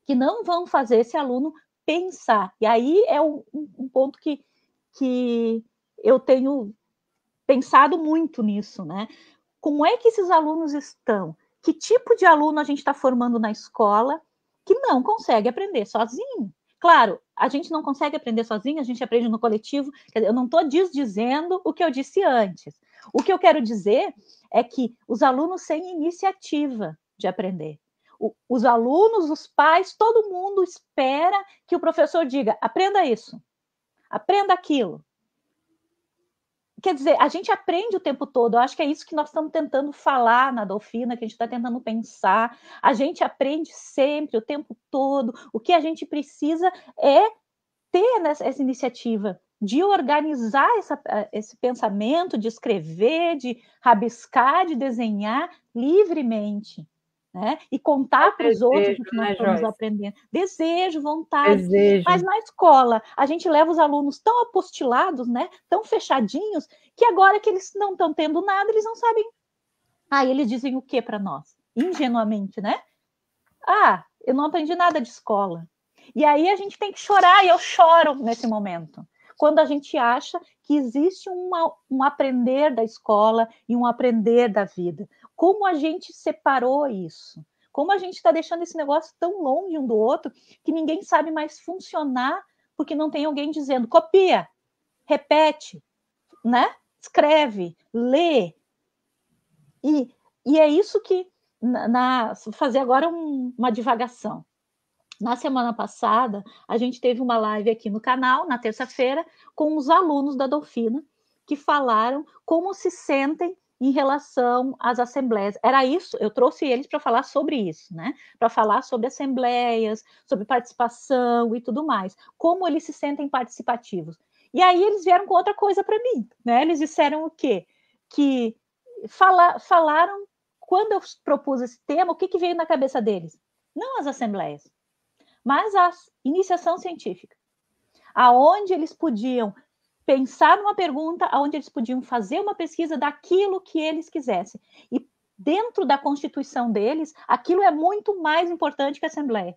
que não vão fazer esse aluno pensar. E aí é um ponto que eu tenho pensado muito nisso, né? Como é que esses alunos estão? Que tipo de aluno a gente está formando na escola que não consegue aprender sozinho? Claro, a gente não consegue aprender sozinho, a gente aprende no coletivo. Quer dizer, eu não estou desdizendo o que eu disse antes. O que eu quero dizer é que os alunos sem iniciativa de aprender. Os alunos, os pais, todo mundo espera que o professor diga: aprenda isso, aprenda aquilo. Quer dizer, a gente aprende o tempo todo. Eu acho que é isso que nós estamos tentando falar na Dolfina, que a gente está tentando pensar. A gente aprende sempre, o tempo todo. O que a gente precisa é ter essa iniciativa de organizar esse pensamento, de escrever, de rabiscar, de desenhar livremente. Né? E contar para os outros o que nós estamos aprendendo. Desejo, vontade. Desejo. Mas na escola, a gente leva os alunos tão apostilados, né? Tão fechadinhos, que agora que eles não estão tendo nada, eles não sabem. Eles dizem o que para nós? Ingenuamente, né? Eu não aprendi nada de escola. E aí a gente tem que chorar, e eu choro nesse momento. Quando a gente acha que existe um aprender da escola e um aprender da vida. Como a gente separou isso? Como a gente está deixando esse negócio tão longe um do outro que ninguém sabe mais funcionar porque não tem alguém dizendo: copia, repete, né? Escreve, lê. E é isso que... fazer agora uma divagação. Na semana passada, a gente teve uma live aqui no canal, na terça-feira, com os alunos da Dolfina, que falaram como se sentem em relação às assembleias. Era isso, eu trouxe eles para falar sobre isso, né? Para falar sobre assembleias, sobre participação e tudo mais. Como eles se sentem participativos. E aí eles vieram com outra coisa para mim, né? Eles disseram o quê? Que falaram, quando eu propus esse tema, o que veio na cabeça deles? Não as assembleias, mas a iniciação científica, aonde eles podiam pensar numa pergunta, aonde eles podiam fazer uma pesquisa daquilo que eles quisessem. E dentro da constituição deles, aquilo é muito mais importante que a Assembleia.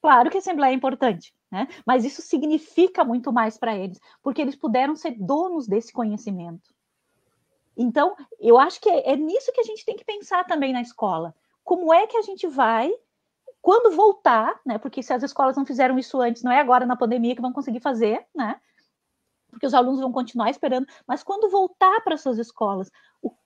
Claro que a Assembleia é importante, né? Mas isso significa muito mais para eles, porque eles puderam ser donos desse conhecimento. Então, eu acho que é nisso que a gente tem que pensar também na escola. Como é que a gente vai... Quando voltar, né? Porque se as escolas não fizeram isso antes, não é agora na pandemia que vão conseguir fazer, né? Porque os alunos vão continuar esperando. Mas quando voltar para suas escolas,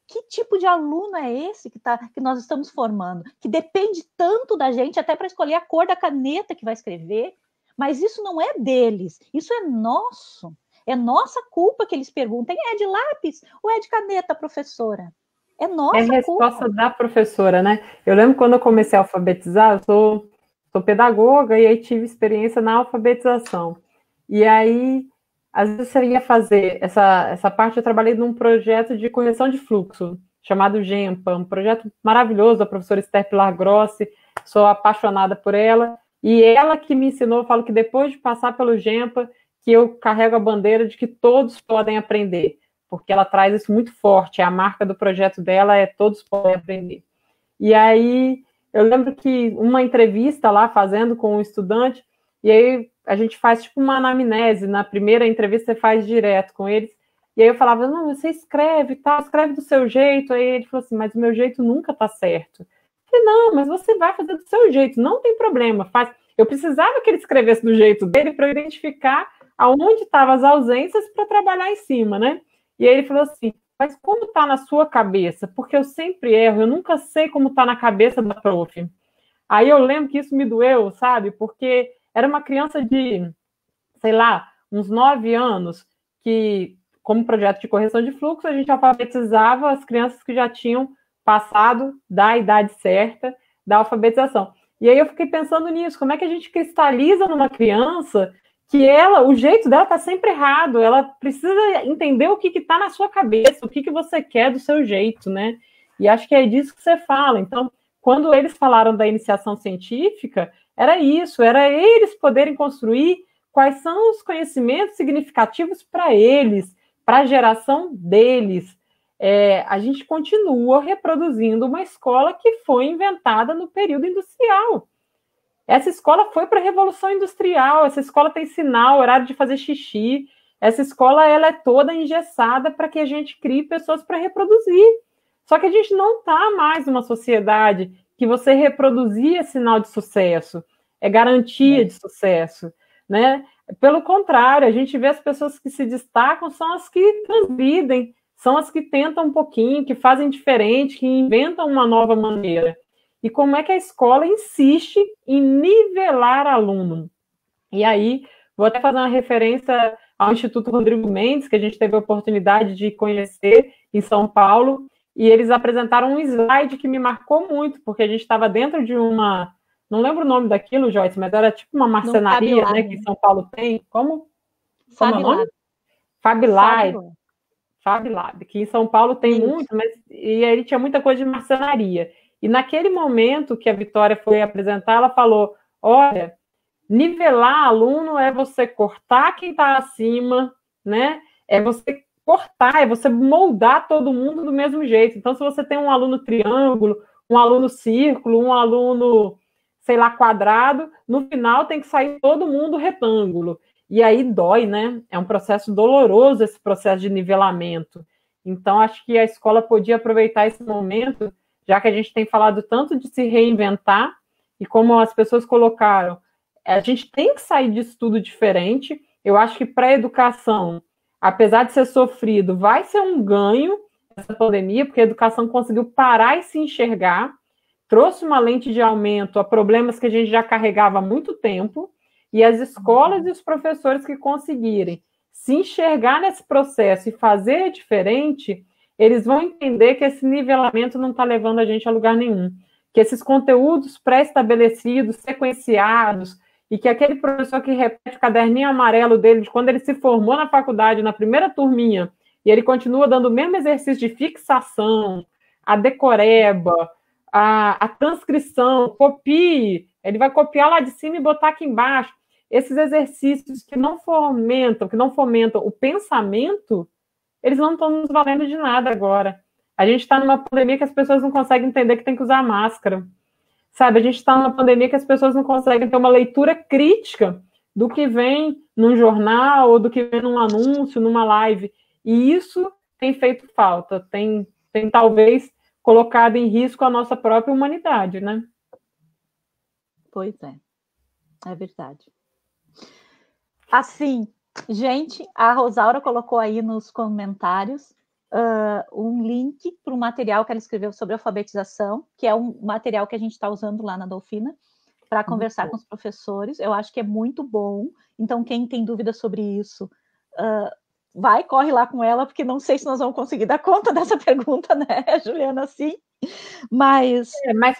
que tipo de aluno é esse que nós estamos formando? Que depende tanto da gente, até para escolher a cor da caneta que vai escrever. Mas isso não é deles, isso é nosso. É nossa culpa que eles perguntem: é de lápis ou é de caneta, professora? É nossa culpa. É a resposta da professora, né? Eu lembro quando eu comecei a alfabetizar, eu sou pedagoga e aí tive experiência na alfabetização. E aí, às vezes você ia fazer essa parte, eu trabalhei num projeto de correção de fluxo, chamado GEMPA, um projeto maravilhoso da professora Esther Pilar Grossi, sou apaixonada por ela, e ela que me ensinou, eu falo que depois de passar pelo GEMPA, que eu carrego a bandeira de que todos podem aprender, porque ela traz isso muito forte, a marca do projeto dela é todos podem aprender. E aí, eu lembro que uma entrevista lá fazendo com um estudante, e aí a gente faz tipo uma anamnese, na primeira entrevista você faz direto com eles, e aí eu falava, não, você escreve, tá, escreve do seu jeito, aí ele falou assim, mas o meu jeito nunca tá certo. Eu falei, não, mas você vai fazer do seu jeito, não tem problema, faz. Eu precisava que ele escrevesse do jeito dele para eu identificar aonde estavam as ausências para trabalhar em cima, né? E aí ele falou assim, mas como está na sua cabeça? Porque eu sempre erro, eu nunca sei como está na cabeça da prof. Aí eu lembro que isso me doeu, sabe? Porque era uma criança de, sei lá, uns 9 anos, que, como projeto de correção de fluxo, a gente alfabetizava as crianças que já tinham passado da idade certa da alfabetização. E aí eu fiquei pensando nisso, como é que a gente cristaliza numa criança que ela, o jeito dela está sempre errado, ela precisa entender o que está na sua cabeça, o que você quer do seu jeito, né? E acho que é disso que você fala. Então, quando eles falaram da iniciação científica, era isso, era eles poderem construir quais são os conhecimentos significativos para eles, para a geração deles. A gente continua reproduzindo uma escola que foi inventada no período industrial. Essa escola foi para a Revolução Industrial, essa escola tem sinal, horário de fazer xixi, essa escola ela é toda engessada para que a gente crie pessoas para reproduzir. Só que a gente não está mais numa sociedade que você reproduzir é sinal de sucesso, é garantia de sucesso, né? Pelo contrário, a gente vê as pessoas que se destacam são as que transgridem, são as que tentam um pouquinho, que fazem diferente, que inventam uma nova maneira. E como é que a escola insiste em nivelar aluno? E aí, vou até fazer uma referência ao Instituto Rodrigo Mendes, que a gente teve a oportunidade de conhecer em São Paulo, e eles apresentaram um slide que me marcou muito, porque a gente estava dentro de uma... Não lembro o nome daquilo, Joyce, mas era tipo uma marcenaria, né, que São Paulo tem. Como? Como é o nome? Fablab. Fablab, que em São Paulo tem muito, mas e aí tinha muita coisa de marcenaria. E naquele momento que a Vitória foi apresentar, ela falou, olha, nivelar aluno é você cortar quem está acima, né? É você cortar, é você moldar todo mundo do mesmo jeito. Então, se você tem um aluno triângulo, um aluno círculo, um aluno, sei lá, quadrado, no final tem que sair todo mundo retângulo. E aí dói, né? É um processo doloroso esse processo de nivelamento. Então, acho que a escola podia aproveitar esse momento, já que a gente tem falado tanto de se reinventar, e como as pessoas colocaram, a gente tem que sair disso tudo diferente. Eu acho que para a educação, apesar de ser sofrido, vai ser um ganho essa pandemia, porque a educação conseguiu parar e se enxergar, trouxe uma lente de aumento a problemas que a gente já carregava há muito tempo, e as escolas e os professores que conseguirem se enxergar nesse processo e fazer diferente, eles vão entender que esse nivelamento não está levando a gente a lugar nenhum, que esses conteúdos pré-estabelecidos, sequenciados, e que aquele professor que repete o caderninho amarelo dele de quando ele se formou na faculdade, na primeira turminha, e ele continua dando o mesmo exercício de fixação, a decoreba, a transcrição, copie, ele vai copiar lá de cima e botar aqui embaixo. Esses exercícios que não fomentam o pensamento, eles não estão nos valendo de nada agora. A gente está numa pandemia que as pessoas não conseguem entender que tem que usar máscara. Sabe, a gente está numa pandemia que as pessoas não conseguem ter uma leitura crítica do que vem num jornal ou do que vem num anúncio, numa live. E isso tem feito falta, tem talvez colocado em risco a nossa própria humanidade, né? Pois é verdade. Assim, gente, a Rosaura colocou aí nos comentários um link para um material que ela escreveu sobre alfabetização, que é um material que a gente está usando lá na Dolfina para conversar com os professores. Eu acho que é muito bom. Então, quem tem dúvida sobre isso, corre lá com ela, porque não sei se nós vamos conseguir dar conta dessa pergunta, né, Juliana, assim. Mas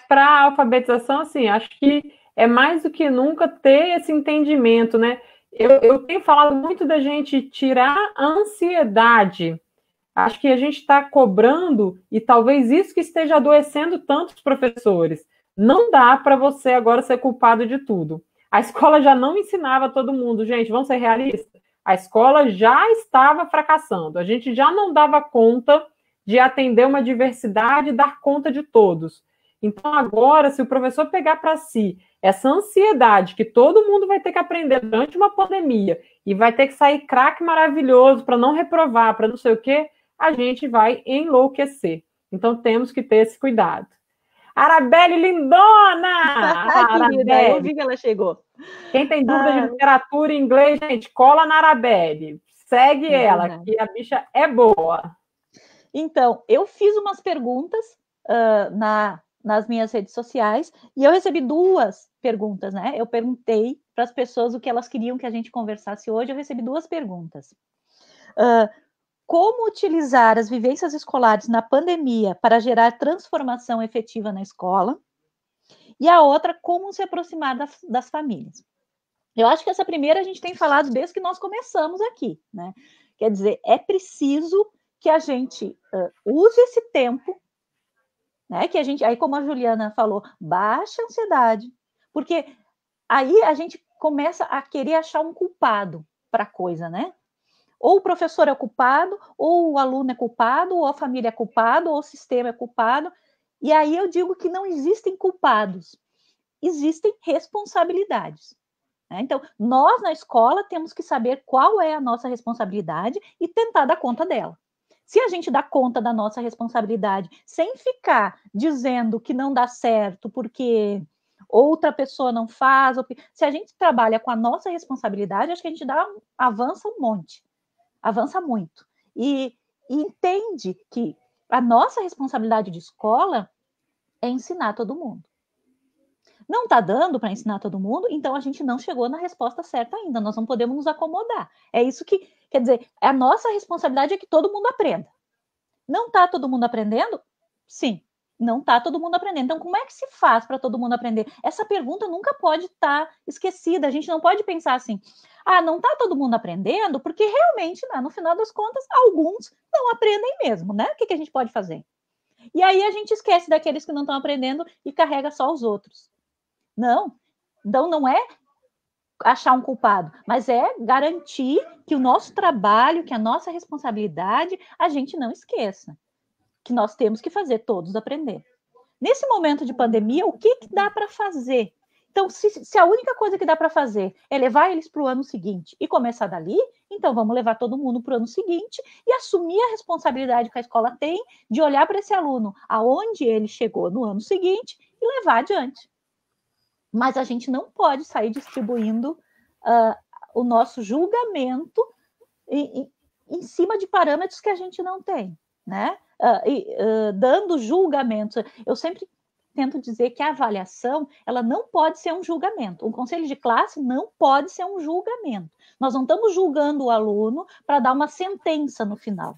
para a alfabetização, assim, acho que é mais do que nunca ter esse entendimento, né? Eu tenho falado muito da gente tirar a ansiedade. Acho que a gente está cobrando, e talvez isso que esteja adoecendo tantos professores. Não dá para você agora ser culpado de tudo. A escola já não ensinava todo mundo, gente, vamos ser realistas. A escola já estava fracassando. A gente já não dava conta de atender uma diversidade e dar conta de todos. Então, agora, se o professor pegar para si essa ansiedade que todo mundo vai ter que aprender durante uma pandemia e vai ter que sair craque maravilhoso para não reprovar, para não sei o quê, a gente vai enlouquecer. Então, temos que ter esse cuidado. Arabelle lindona! Querida, eu Arabelle. vi que ela chegou. Quem tem dúvida de literatura em inglês, gente, cola na Arabelle. Segue ela, verdade. que a bicha é boa. Então, eu fiz umas perguntas nas minhas redes sociais e eu recebi 2 perguntas, né? Eu perguntei para as pessoas o que elas queriam que a gente conversasse hoje, eu recebi 2 perguntas. Como utilizar as vivências escolares na pandemia para gerar transformação efetiva na escola? E a outra, como se aproximar das famílias. Eu acho que essa primeira a gente tem falado desde que nós começamos aqui, né? Quer dizer, é preciso que a gente use esse tempo, né? Que a gente, aí como a Juliana falou, baixa a ansiedade, porque aí a gente começa a querer achar um culpado para a coisa, né? Ou o professor é culpado, ou o aluno é culpado, ou a família é culpado, ou o sistema é culpado. E aí eu digo que não existem culpados, existem responsabilidades. Então, nós na escola temos que saber qual é a nossa responsabilidade e tentar dar conta dela. Se a gente dá conta da nossa responsabilidade sem ficar dizendo que não dá certo porque outra pessoa não faz, se a gente trabalha com a nossa responsabilidade, acho que a gente avança um monte, avança muito. E entende que a nossa responsabilidade de escola é ensinar todo mundo. Não está dando para ensinar todo mundo, então a gente não chegou na resposta certa ainda. Nós não podemos nos acomodar. É isso que, quer dizer, a nossa responsabilidade é que todo mundo aprenda. Não está todo mundo aprendendo? Sim, não está todo mundo aprendendo. Então, como é que se faz para todo mundo aprender? Essa pergunta nunca pode estar esquecida. A gente não pode pensar assim, não está todo mundo aprendendo, porque realmente, né, no final das contas, alguns não aprendem mesmo, né? O que a gente pode fazer? E aí a gente esquece daqueles que não estão aprendendo e carrega só os outros. Não, então não é achar um culpado, mas é garantir que o nosso trabalho, que a nossa responsabilidade, a gente não esqueça, que nós temos que fazer todos aprender. Nesse momento de pandemia, o que dá para fazer? Então, se a única coisa que dá para fazer é levar eles para o ano seguinte e começar dali, então vamos levar todo mundo para o ano seguinte e assumir a responsabilidade que a escola tem de olhar para esse aluno aonde ele chegou no ano seguinte e levar adiante. Mas a gente não pode sair distribuindo o nosso julgamento em cima de parâmetros que a gente não tem, né? Dando julgamentos. Eu sempre tento dizer que a avaliação, ela não pode ser um julgamento. Um conselho de classe não pode ser um julgamento. Nós não estamos julgando o aluno para dar uma sentença no final.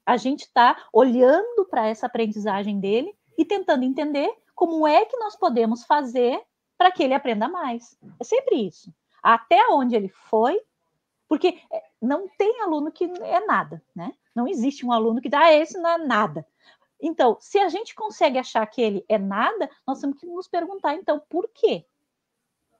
A gente está olhando para essa aprendizagem dele e tentando entender como é que nós podemos fazer para que ele aprenda mais. É sempre isso. Até onde ele foi, porque não tem aluno que é nada, né? Não existe um aluno que esse não é nada. Então, se a gente consegue achar que ele é nada, nós temos que nos perguntar, então, por quê?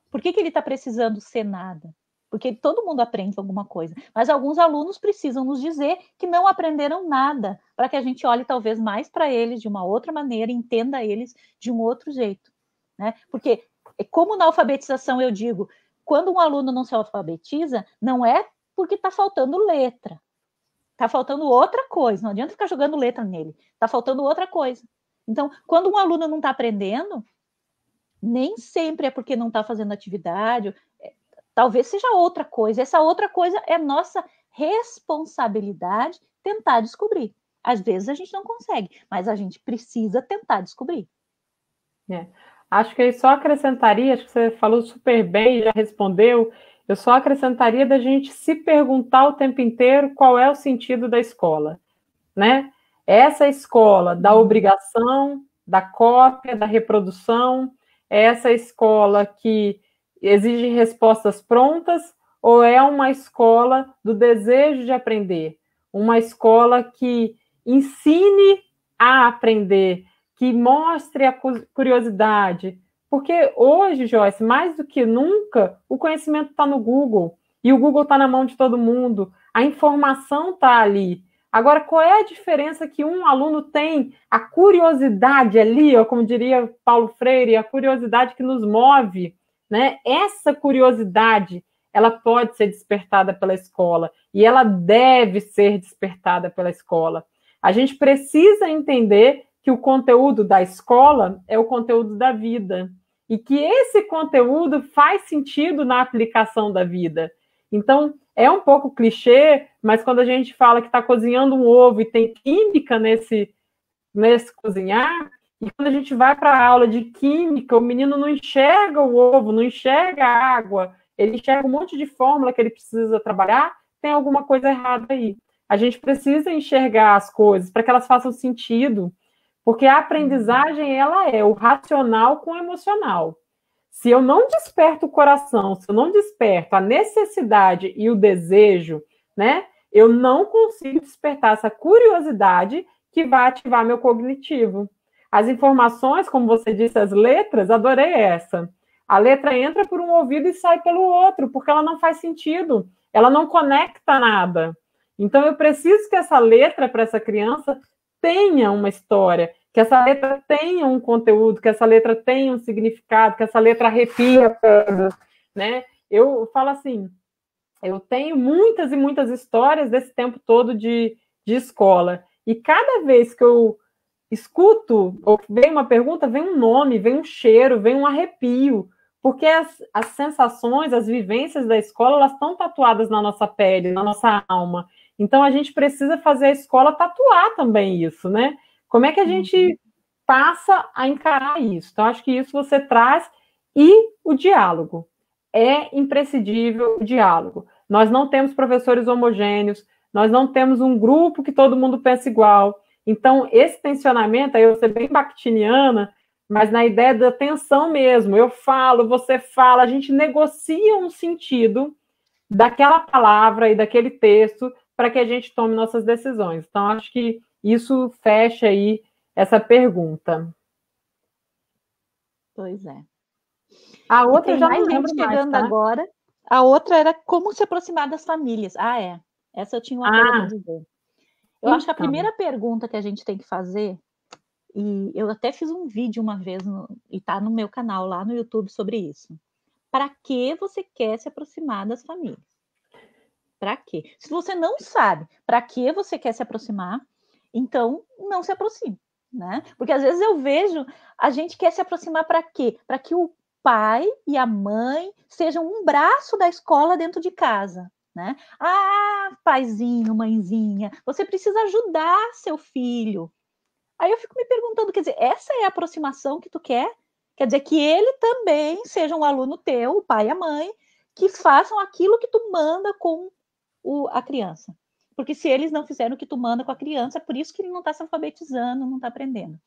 Por que ele está precisando ser nada? Porque todo mundo aprende alguma coisa, mas alguns alunos precisam nos dizer que não aprenderam nada, para que a gente olhe talvez mais para eles de uma outra maneira, entenda eles de um outro jeito, né? Porque como na alfabetização eu digo, quando um aluno não se alfabetiza, não é porque está faltando letra, está faltando outra coisa, não adianta ficar jogando letra nele, está faltando outra coisa. Então, quando um aluno não está aprendendo, nem sempre é porque não está fazendo atividade, talvez seja outra coisa, essa outra coisa é nossa responsabilidade tentar descobrir. Às vezes a gente não consegue, mas a gente precisa tentar descobrir. Acho que eu só acrescentaria, acho que você falou super bem, já respondeu, eu só acrescentaria da gente se perguntar o tempo inteiro qual é o sentido da escola, né? Essa escola da obrigação, da cópia, da reprodução, essa escola que exige respostas prontas, ou é uma escola do desejo de aprender? Uma escola que ensine a aprender, que mostre a curiosidade. Porque hoje, Joyce, mais do que nunca, o conhecimento está no Google, e o Google está na mão de todo mundo, a informação está ali. Agora, qual é a diferença que um aluno tem? A curiosidade ali, ó, como diria Paulo Freire, a curiosidade que nos move, né? Essa curiosidade, ela pode ser despertada pela escola e ela deve ser despertada pela escola. A gente precisa entender que o conteúdo da escola é o conteúdo da vida e que esse conteúdo faz sentido na aplicação da vida. Então, é um pouco clichê, mas quando a gente fala que está cozinhando um ovo e tem química nesse cozinhar, e quando a gente vai para a aula de química, o menino não enxerga o ovo, não enxerga a água, ele enxerga um monte de fórmula que ele precisa trabalhar, tem alguma coisa errada aí. A gente precisa enxergar as coisas para que elas façam sentido, porque a aprendizagem, ela é o racional com o emocional. Se eu não desperto o coração, se eu não desperto a necessidade e o desejo, né, eu não consigo despertar essa curiosidade que vai ativar meu cognitivo. As informações, como você disse, as letras, adorei essa. A letra entra por um ouvido e sai pelo outro, porque ela não faz sentido, ela não conecta nada. Então, eu preciso que essa letra, para essa criança, tenha uma história, que essa letra tenha um conteúdo, que essa letra tenha um significado, que essa letra arrepia todos, né? Eu falo assim, eu tenho muitas e muitas histórias desse tempo todo de escola, e cada vez que eu escuto, ou vem uma pergunta, vem um nome, vem um cheiro, vem um arrepio, porque as sensações, as vivências da escola, elas estão tatuadas na nossa pele, na nossa alma. Então, a gente precisa fazer a escola tatuar também isso, né? Como é que a gente passa a encarar isso? Então, acho que isso você traz, e o diálogo. É imprescindível o diálogo. Nós não temos professores homogêneos, nós não temos um grupo que todo mundo pensa igual. Então, esse tensionamento, aí eu vou ser bem bakhtiniana, mas na ideia da tensão mesmo. Eu falo, você fala, a gente negocia um sentido daquela palavra e daquele texto para que a gente tome nossas decisões. Então, acho que isso fecha aí essa pergunta. Pois é. A outra eu já não lembro mais, chegando agora. A outra era como se aproximar das famílias. Essa eu tinha uma coisa para dizer. Eu acho que a primeira pergunta que a gente tem que fazer, e eu até fiz um vídeo uma vez, e está no meu canal lá no YouTube sobre isso. Para que você quer se aproximar das famílias? Para quê? Se você não sabe para que você quer se aproximar, então não se aproxime, né? Porque às vezes eu vejo, a gente quer se aproximar para quê? Para que o pai e a mãe sejam um braço da escola dentro de casa, né? Paizinho, mãezinha, você precisa ajudar seu filho. Aí eu fico me perguntando, quer dizer, essa é a aproximação que tu quer? Quer dizer, que ele também seja um aluno teu, o pai e a mãe, que façam aquilo que tu manda com a criança. Porque se eles não fizeram o que tu manda com a criança, é por isso que ele não está se alfabetizando, não está aprendendo.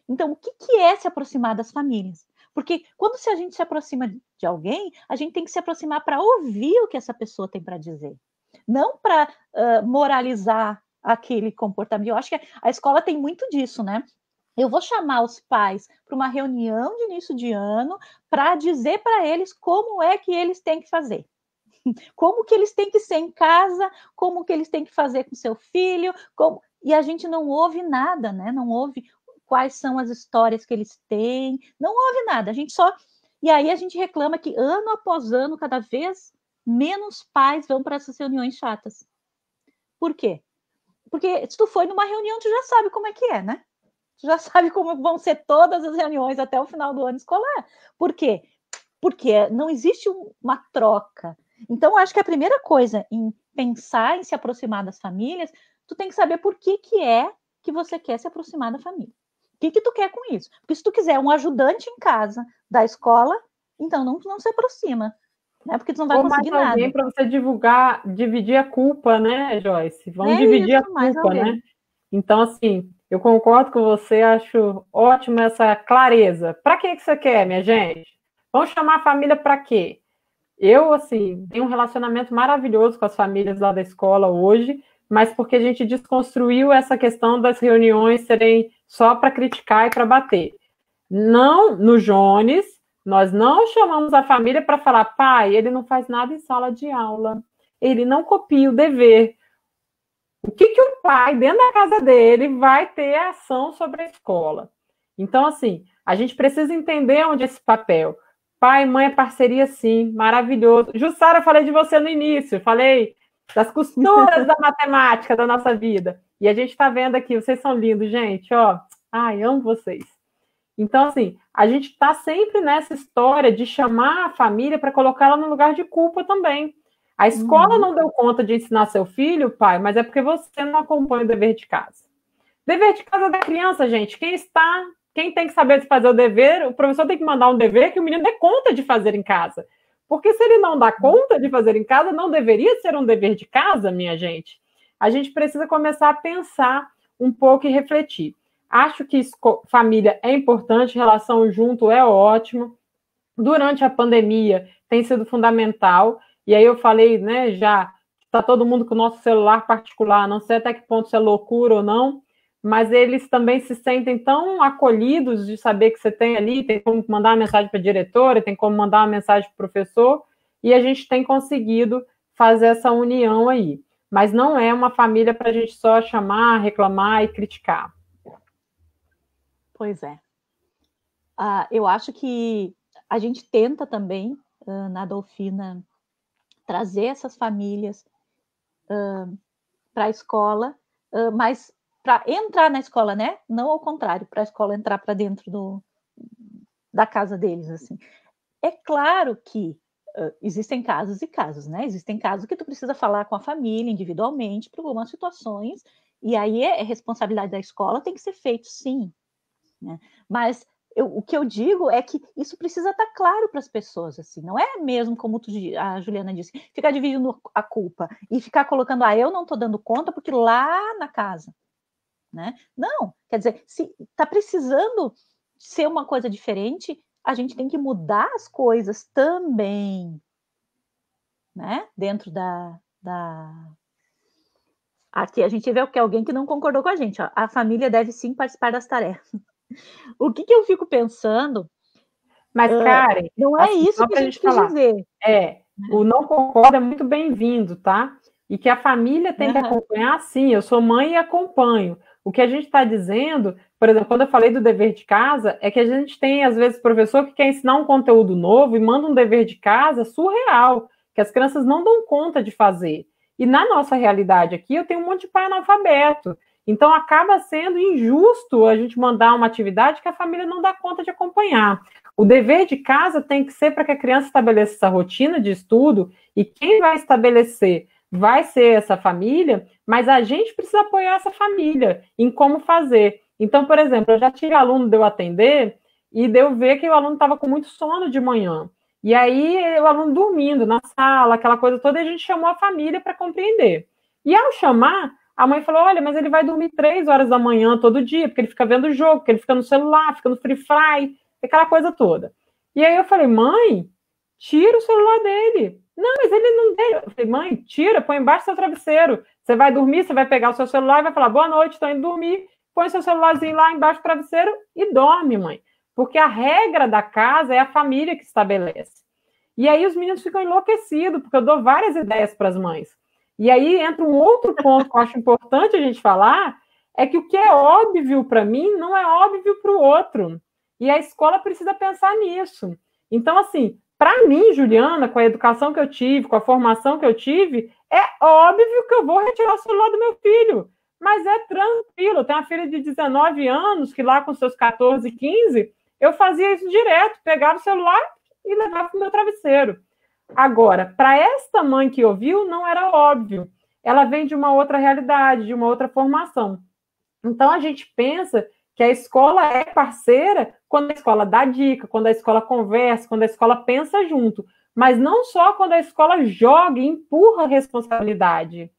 Então, o que é se aproximar das famílias? Porque quando a gente se aproxima de alguém, a gente tem que se aproximar para ouvir o que essa pessoa tem para dizer. Não para moralizar aquele comportamento. Eu acho que a escola tem muito disso, né? Eu vou chamar os pais para uma reunião de início de ano para dizer para eles como é que eles têm que fazer. Como que eles têm que ser em casa, como que eles têm que fazer com seu filho, e a gente não ouve nada, né? Não ouve quais são as histórias que eles têm, não ouve nada, a gente só... E aí a gente reclama que ano após ano, cada vez menos pais vão para essas reuniões chatas. Por quê? Porque se tu foi numa reunião, tu já sabe como é que é, né? Tu já sabe como vão ser todas as reuniões até o final do ano escolar. Por quê? Porque não existe uma troca. Então, acho que a primeira coisa em pensar em se aproximar das famílias, tu tem que saber por que é que você quer se aproximar da família. O que tu quer com isso? Porque se tu quiser um ajudante em casa da escola, então não se aproxima, né? Porque tu não vai conseguir nada. Ou mais alguém para você dividir a culpa, né, Joyce? Vamos dividir isso, a culpa, né? Então, assim, eu concordo com você, acho ótimo essa clareza. Para que você quer, minha gente? Vamos chamar a família para quê? Eu, assim, tenho um relacionamento maravilhoso com as famílias lá da escola hoje, mas porque a gente desconstruiu essa questão das reuniões serem só para criticar e para bater. Não, no Jones, nós não chamamos a família para falar, pai, ele não faz nada em sala de aula, ele não copia o dever. o que o pai, dentro da casa dele, vai ter ação sobre a escola. Então, assim, a gente precisa entender onde é esse papel. Pai e mãe é parceria, sim, maravilhoso. Jussara, eu falei de você no início, falei das costuras da matemática da nossa vida. E a gente está vendo aqui, vocês são lindos, gente, ó. Ai, amo vocês. Então, assim, a gente está sempre nessa história de chamar a família para colocá-la no lugar de culpa também. A escola não deu conta de ensinar seu filho, pai, mas é porque você não acompanha o dever de casa. Dever de casa da criança, gente. Quem tem que saber de fazer o dever, o professor tem que mandar um dever que o menino dê conta de fazer em casa. Porque se ele não dá conta de fazer em casa, não deveria ser um dever de casa, minha gente. A gente precisa começar a pensar um pouco e refletir. Acho que família é importante, relação junto é ótimo. Durante a pandemia tem sido fundamental. E aí eu falei, né, já está todo mundo com o nosso celular particular, não sei até que ponto isso é loucura ou não, mas eles também se sentem tão acolhidos de saber que você tem ali, tem como mandar uma mensagem para a diretora, tem como mandar uma mensagem para o professor, e a gente tem conseguido fazer essa união aí. Mas não é uma família para a gente só chamar, reclamar e criticar. Pois é. Eu acho que a gente tenta também, na Dolfina, trazer essas famílias para a escola, mas para entrar na escola, né? Não ao contrário, para a escola entrar para dentro da casa deles, assim. É claro que existem casos e casos, né? Existem casos que tu precisa falar com a família individualmente para algumas situações, e aí é responsabilidade da escola, tem que ser feito, sim. Né? Mas o que eu digo é que isso precisa estar claro para as pessoas, assim, não é mesmo como a Juliana disse, ficar dividindo a culpa e ficar colocando, eu não estou dando conta porque lá na casa, né? Não, quer dizer, se está precisando ser uma coisa diferente, a gente tem que mudar as coisas também, né? Dentro da... Aqui a gente vê que alguém que não concordou com a gente, ó. A família deve sim participar das tarefas. O que eu fico pensando... Mas, Karen, não é assim, isso que a gente quis dizer. O não concordo é muito bem-vindo, tá? E que a família tem que acompanhar, sim. Eu sou mãe e acompanho. O que a gente está dizendo, por exemplo, quando eu falei do dever de casa, é que a gente tem, às vezes, professor que quer ensinar um conteúdo novo e manda um dever de casa surreal, que as crianças não dão conta de fazer. E na nossa realidade aqui, eu tenho um monte de pai analfabeto. Então, acaba sendo injusto a gente mandar uma atividade que a família não dá conta de acompanhar. O dever de casa tem que ser para que a criança estabeleça essa rotina de estudo, e quem vai estabelecer vai ser essa família, mas a gente precisa apoiar essa família em como fazer. Então, por exemplo, eu já tive aluno de eu atender e de eu ver que o aluno estava com muito sono de manhã. E aí, o aluno dormindo na sala, aquela coisa toda, e a gente chamou a família para compreender. E ao chamar, a mãe falou, olha, mas ele vai dormir 3 horas da manhã todo dia, porque ele fica vendo jogo, porque ele fica no celular, fica no Free Fire, aquela coisa toda. E aí eu falei, mãe, tira o celular dele. Não, mas ele não deixa. Eu falei, mãe, tira, põe embaixo do seu travesseiro. Você vai dormir, você vai pegar o seu celular e vai falar, boa noite, estou indo dormir. Põe seu celularzinho lá embaixo do travesseiro e dorme, mãe. Porque a regra da casa é a família que estabelece. E aí os meninos ficam enlouquecidos, porque eu dou várias ideias para as mães. E aí entra um outro ponto que eu acho importante a gente falar, é que o que é óbvio para mim não é óbvio para o outro. E a escola precisa pensar nisso. Então, assim, para mim, Juliana, com a educação que eu tive, com a formação que eu tive, é óbvio que eu vou retirar o celular do meu filho. Mas é tranquilo. Eu tenho uma filha de 19 anos, que lá com seus 14, 15, eu fazia isso direto, pegava o celular e levava para o meu travesseiro. Agora, para esta mãe que ouviu, não era óbvio. Ela vem de uma outra realidade, de uma outra formação. Então, a gente pensa que a escola é parceira quando a escola dá dica, quando a escola conversa, quando a escola pensa junto. Mas não só quando a escola joga e empurra a responsabilidade.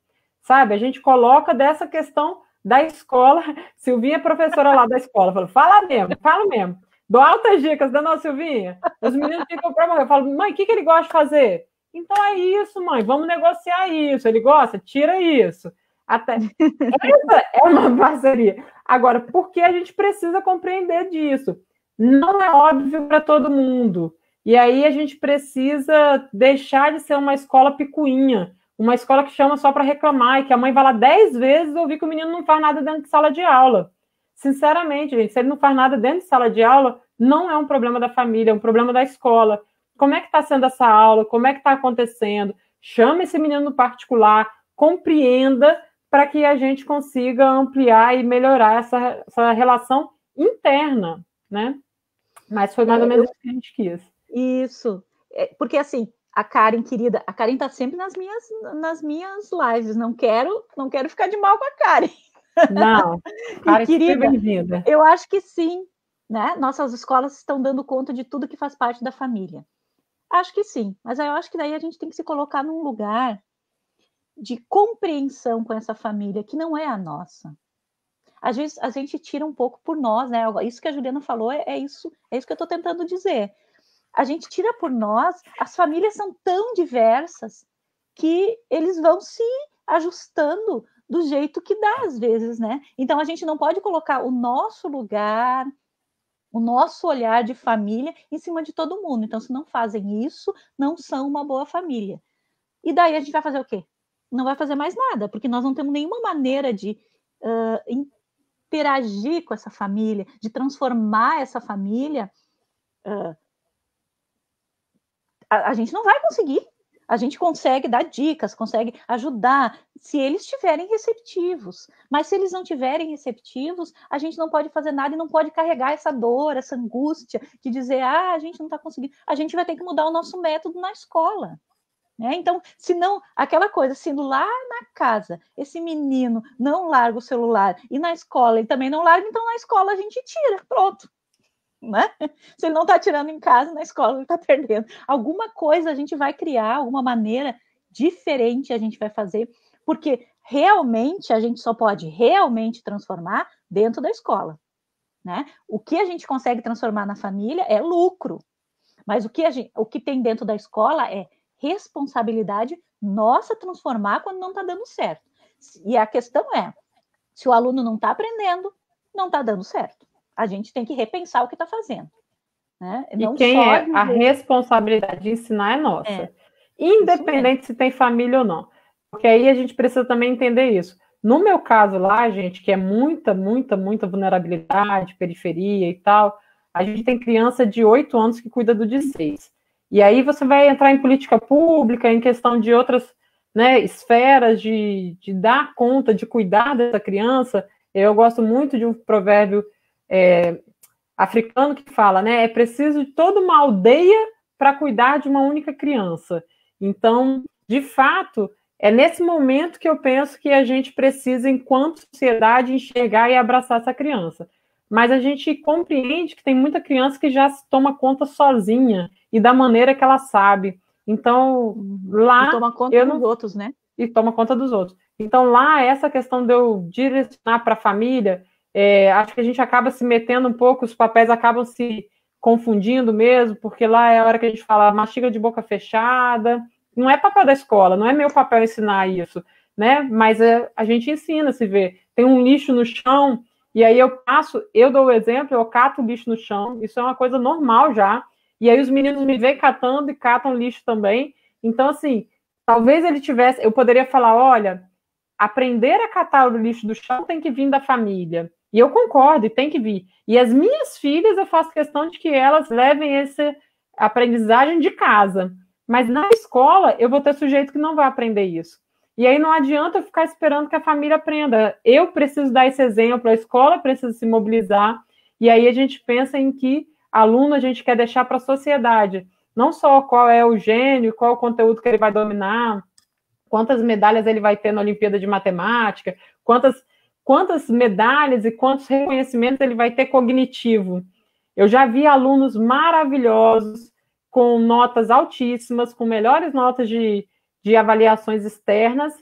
Sabe? A gente coloca dessa questão da escola. Silvinha é professora lá da escola. Falou, fala mesmo. Dou altas dicas, não, Silvinha? Os meninos ficam para morrer. Eu falo, mãe, o que ele gosta de fazer? Então é isso, mãe, vamos negociar isso. Ele gosta? Tira isso. Até essa é uma parceria. Agora, por que a gente precisa compreender disso? Não é óbvio para todo mundo. E aí a gente precisa deixar de ser uma escola picuinha, uma escola que chama só para reclamar e que a mãe vai lá 10 vezes ouvir que o menino não faz nada dentro de sala de aula. Sinceramente, gente, se ele não faz nada dentro de sala de aula, não é um problema da família, é um problema da escola. Como é que está sendo essa aula? Como é que está acontecendo? Chama esse menino no particular, compreenda, para que a gente consiga ampliar e melhorar essa relação interna, né? Mas foi mais ou menos isso que a gente quis. Isso. Porque, assim, a Karen, querida, a Karen tá sempre nas minhas lives. Não quero ficar de mal com a Karen. Não, Karen, querida, bem-vinda. Eu acho que sim, né? Nossas escolas estão dando conta de tudo que faz parte da família. Acho que sim, mas eu acho que daí a gente tem que se colocar num lugar de compreensão com essa família, que não é a nossa. Às vezes a gente tira um pouco por nós, né? Isso que a Juliana falou é isso que eu estou tentando dizer. A gente tira por nós, as famílias são tão diversas que eles vão se ajustando do jeito que dá às vezes, né? Então a gente não pode colocar o nosso lugar, o nosso olhar de família em cima de todo mundo. Então, se não fazem isso, não são uma boa família. E daí a gente vai fazer o quê? Não vai fazer mais nada, porque nós não temos nenhuma maneira de interagir com essa família, de transformar essa família. A gente não vai conseguir. A gente consegue dar dicas, consegue ajudar, se eles estiverem receptivos. Mas se eles não estiverem receptivos, a gente não pode fazer nada e não pode carregar essa dor, essa angústia de dizer, a gente não está conseguindo. A gente vai ter que mudar o nosso método na escola. Né? Então, se não, aquela coisa, se lá na casa esse menino não larga o celular e na escola ele também não larga, então na escola a gente tira, pronto. Né? Se ele não está tirando em casa, na escola ele está perdendo. Alguma coisa a gente vai criar, alguma maneira diferente a gente vai fazer, porque realmente a gente só pode realmente transformar dentro da escola. Né? O que a gente consegue transformar na família é lucro, mas o que tem dentro da escola é responsabilidade nossa transformar quando não está dando certo. E a questão é, se o aluno não está aprendendo, não está dando certo. A gente tem que repensar o que está fazendo. Né? Não, e quem só a responsabilidade de ensinar é nossa. Independente se tem família ou não. Porque aí a gente precisa também entender isso. No meu caso lá, gente, que é muita vulnerabilidade, periferia e tal, a gente tem criança de 8 anos que cuida do de 6. E aí você vai entrar em política pública, em questão de outras, né, esferas de dar conta, de cuidar dessa criança. Eu gosto muito de um provérbio africano que fala, né, é preciso de toda uma aldeia para cuidar de uma única criança. Então, de fato, é nesse momento que eu penso que a gente precisa, enquanto sociedade, enxergar e abraçar essa criança. Mas a gente compreende que tem muita criança que já se toma conta sozinha e da maneira que ela sabe. Então, lá... E toma conta dos outros, né? E toma conta dos outros. Então, lá, essa questão de eu direcionar para a família, acho que a gente acaba se metendo um pouco, os papéis acabam se confundindo mesmo, porque lá é a hora que a gente fala mastiga de boca fechada. Não é papel da escola, não é meu papel ensinar isso, né? Mas a gente ensina, se vê. Tem um lixo no chão, e aí eu dou o exemplo, eu cato o lixo no chão, isso é uma coisa normal já, e aí os meninos me veem catando e catam lixo também. Então, assim, talvez eu poderia falar, olha, aprender a catar o lixo do chão tem que vir da família. E eu concordo, e tem que vir. E as minhas filhas, eu faço questão de que elas levem essa aprendizagem de casa. Mas na escola, eu vou ter sujeito que não vai aprender isso. E aí não adianta eu ficar esperando que a família aprenda. Eu preciso dar esse exemplo, a escola precisa se mobilizar. E aí a gente pensa em que aluno a gente quer deixar para a sociedade. Não só qual é o gênio, qual é o conteúdo que ele vai dominar, quantas medalhas ele vai ter na Olimpíada de Matemática, quantas medalhas e quantos reconhecimentos ele vai ter cognitivo. Eu já vi alunos maravilhosos, com notas altíssimas, com melhores notas de avaliações externas,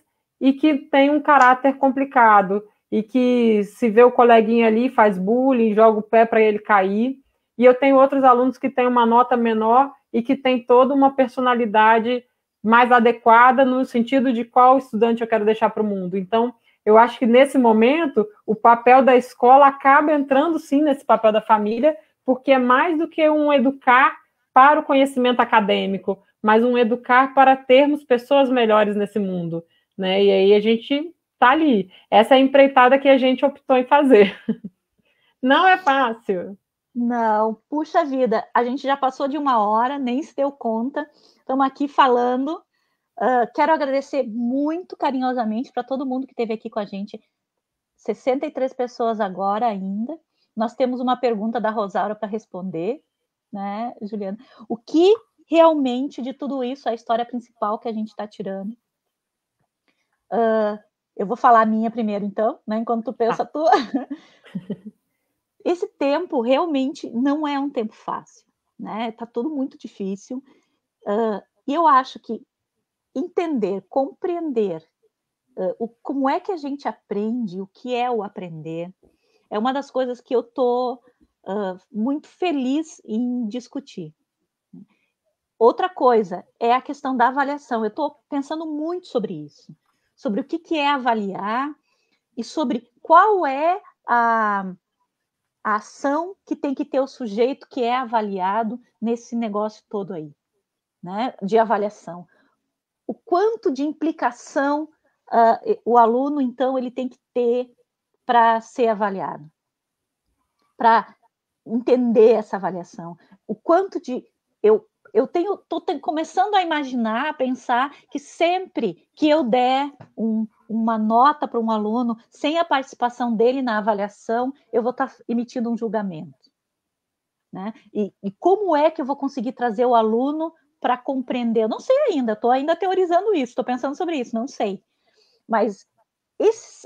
e que tem um caráter complicado, e que se vê o coleguinha ali, faz bullying, joga o pé para ele cair. E eu tenho outros alunos que têm uma nota menor e que têm toda uma personalidade mais adequada no sentido de qual estudante eu quero deixar para o mundo. Então, eu acho que nesse momento, o papel da escola acaba entrando sim nesse papel da família, porque é mais do que um educar para o conhecimento acadêmico, mas um educar para termos pessoas melhores nesse mundo, né? E aí a gente tá ali. Essa é a empreitada que a gente optou em fazer. Não é fácil. Não, puxa vida, a gente já passou de 1 hora, nem se deu conta. Estamos aqui falando. Quero agradecer muito carinhosamente para todo mundo que esteve aqui com a gente. 63 pessoas agora ainda. Nós temos uma pergunta da Rosaura para responder, né, Juliana? O que realmente de tudo isso é a história principal que a gente está tirando? Eu vou falar a minha primeiro, então, né, enquanto tu pensa a tua. Esse tempo realmente não é um tempo fácil, né? Tá tudo muito difícil. E eu acho que entender, compreender como é que a gente aprende, o que é o aprender, é uma das coisas que eu estou muito feliz em discutir. Outra coisa é a questão da avaliação. Eu estou pensando muito sobre isso, sobre o que é avaliar e sobre qual é a ação que tem que ter o sujeito que é avaliado nesse negócio todo aí, né, de avaliação. O quanto de implicação o aluno, então, ele tem que ter para ser avaliado, para entender essa avaliação. O quanto de... Estou começando a imaginar, a pensar que sempre que eu der uma nota para um aluno, sem a participação dele na avaliação, eu vou estar emitindo um julgamento. Né? E como é que eu vou conseguir trazer o aluno para compreender? Eu não sei ainda, estou ainda teorizando isso, estou pensando sobre isso, não sei. Mas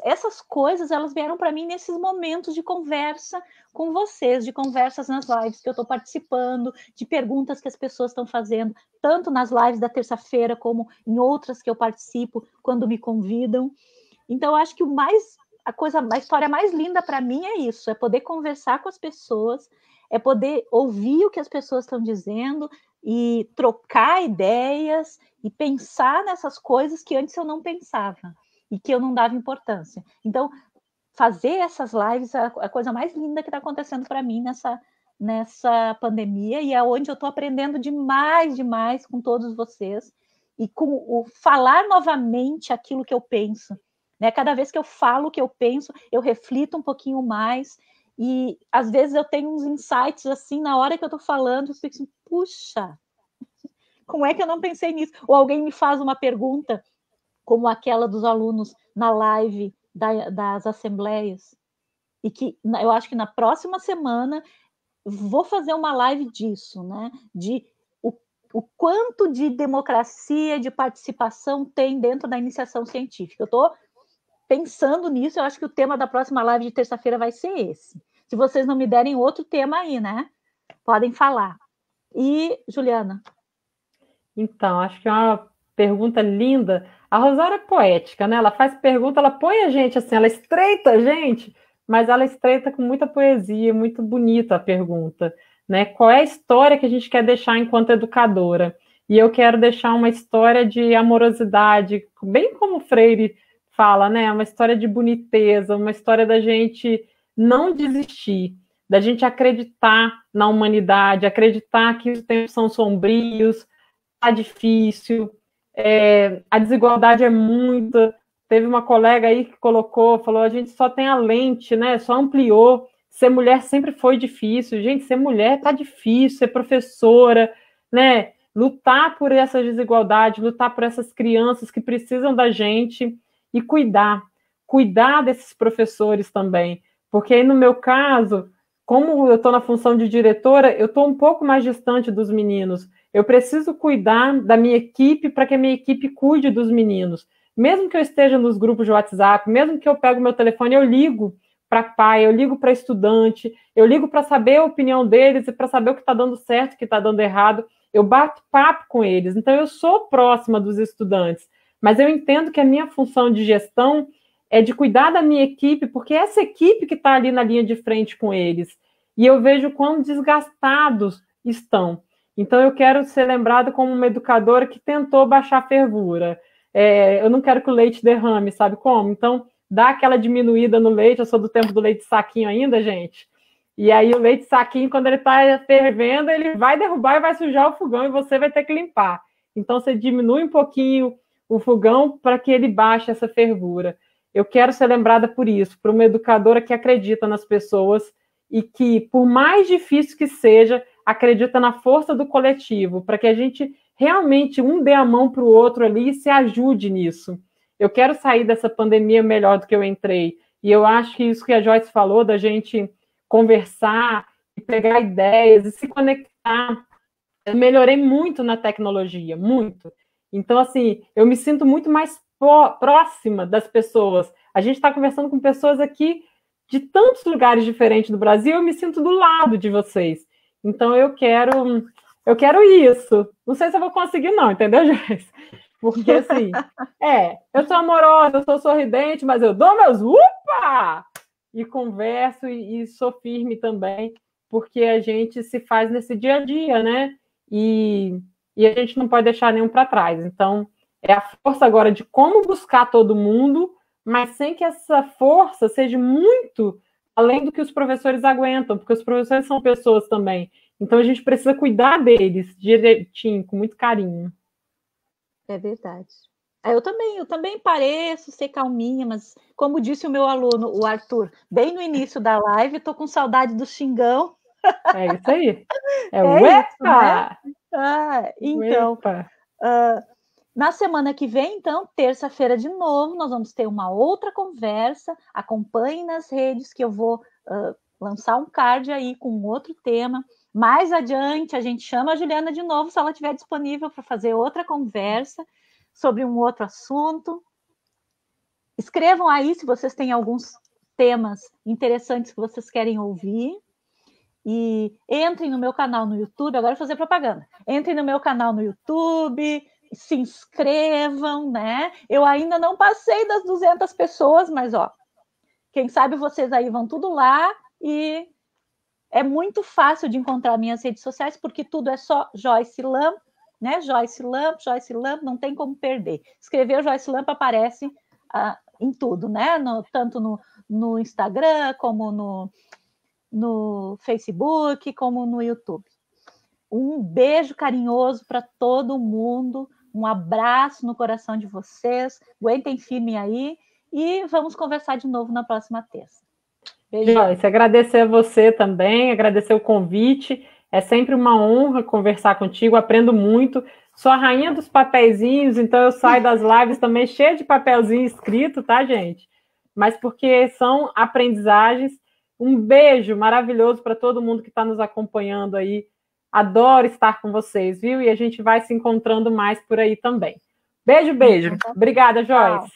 essas coisas, elas vieram para mim nesses momentos de conversa com vocês, de conversas nas lives que eu estou participando, de perguntas que as pessoas estão fazendo, tanto nas lives da terça-feira, como em outras que eu participo, quando me convidam. Então, eu acho que a história mais linda para mim é isso, é poder conversar com as pessoas, é poder ouvir o que as pessoas estão dizendo e trocar ideias e pensar nessas coisas que antes eu não pensava e que eu não dava importância. Então, fazer essas lives é a coisa mais linda que está acontecendo para mim nessa pandemia, e é onde eu estou aprendendo demais com todos vocês, e com o falar novamente aquilo que eu penso. Né? Cada vez que eu falo o que eu penso, eu reflito um pouquinho mais, e às vezes eu tenho uns insights assim, na hora que eu estou falando, eu fico assim, puxa, como é que eu não pensei nisso? Ou alguém me faz uma pergunta, como aquela dos alunos na live das assembleias, e que eu acho que na próxima semana vou fazer uma live disso, né? De o quanto de democracia, de participação tem dentro da iniciação científica. Eu estou pensando nisso, eu acho que o tema da próxima live de terça-feira vai ser esse. Se vocês não me derem outro tema aí, né? Podem falar. E, Juliana? Então, acho que é uma pergunta linda. A Rosário é poética, né? Ela faz pergunta, ela põe a gente assim, ela estreita a gente, mas ela estreita com muita poesia, muito bonita a pergunta, né? Qual é a história que a gente quer deixar enquanto educadora? E eu quero deixar uma história de amorosidade, bem como o Freire fala, né? Uma história de boniteza, uma história da gente não desistir, da gente acreditar na humanidade, acreditar que os tempos são sombrios, tá difícil, a desigualdade é muita. Teve uma colega aí que falou, a gente só tem a lente, né? Só ampliou. Ser mulher sempre foi difícil. Gente, ser mulher tá difícil, ser professora, né? Lutar por essas desigualdades, lutar por essas crianças que precisam da gente e cuidar desses professores também. Porque aí, no meu caso, como eu estou na função de diretora, eu estou um pouco mais distante dos meninos. Eu preciso cuidar da minha equipe para que a minha equipe cuide dos meninos. Mesmo que eu esteja nos grupos de WhatsApp, mesmo que eu pego meu telefone, eu ligo para pai, eu ligo para estudante, eu ligo para saber a opinião deles e para saber o que está dando certo, o que está dando errado. Eu bato papo com eles. Então, eu sou próxima dos estudantes. Mas eu entendo que a minha função de gestão é de cuidar da minha equipe, porque é essa equipe que está ali na linha de frente com eles. E eu vejo quão desgastados estão. Então, eu quero ser lembrada como uma educadora que tentou baixar a fervura. Eu não quero que o leite derrame, sabe como? Então, dá aquela diminuída no leite. Eu sou do tempo do leite saquinho ainda, gente. E aí, o leite saquinho, quando ele está fervendo, ele vai derrubar e vai sujar o fogão e você vai ter que limpar. Então, você diminui um pouquinho o fogão para que ele baixe essa fervura. Eu quero ser lembrada por isso, por uma educadora que acredita nas pessoas e que, por mais difícil que seja, acredita na força do coletivo, para que a gente realmente um dê a mão para o outro ali e se ajude nisso. Eu quero sair dessa pandemia melhor do que eu entrei. E eu acho que isso que a Joyce falou, da gente conversar, e pegar ideias e se conectar. Eu melhorei muito na tecnologia, muito. Então, assim, eu me sinto muito mais próxima das pessoas. A gente está conversando com pessoas aqui de tantos lugares diferentes do Brasil, eu me sinto do lado de vocês. Então, eu quero isso. Não sei se eu vou conseguir, não, entendeu, Joyce? Porque, assim, eu sou amorosa, eu sou sorridente, mas eu dou meus upa! E converso e sou firme também, porque a gente se faz nesse dia a dia, né? E a gente não pode deixar nenhum para trás. Então, é a força agora de como buscar todo mundo, mas sem que essa força seja muito além do que os professores aguentam, porque os professores são pessoas também. Então, a gente precisa cuidar deles direitinho, com muito carinho. É verdade. Eu também pareço ser calminha, mas como disse o meu aluno, o Arthur, bem no início da live, estou com saudade do xingão. É isso aí. Isso, né? Então, Uepa. Na semana que vem, então, terça-feira de novo, nós vamos ter uma outra conversa. Acompanhe nas redes que eu vou lançar um card aí com outro tema. Mais adiante, a gente chama a Juliana de novo, se ela estiver disponível para fazer outra conversa sobre um outro assunto. Escrevam aí se vocês têm alguns temas interessantes que vocês querem ouvir. E entrem no meu canal no YouTube, agora vou fazer propaganda. Entrem no meu canal no YouTube, se inscrevam, né? Eu ainda não passei das 200 pessoas, mas, quem sabe vocês aí vão tudo lá e é muito fácil de encontrar minhas redes sociais, porque tudo é só Joyce Lamp, né? Joyce Lamp, não tem como perder. Escrever Joyce Lamp aparece em tudo, né? Tanto no Instagram, como no Facebook, como no YouTube. Um beijo carinhoso para todo mundo, um abraço no coração de vocês, aguentem firme aí e vamos conversar de novo na próxima terça. Beijo. Joyce, agradecer a você também, agradecer o convite, é sempre uma honra conversar contigo, aprendo muito, sou a rainha dos papeizinhos, então eu saio das lives também cheia de papelzinho escrito, tá, gente? Mas porque são aprendizagens. Um beijo maravilhoso para todo mundo que está nos acompanhando aí. Adoro estar com vocês, viu? E a gente vai se encontrando mais por aí também. Beijo, beijo. Obrigada, Joyce.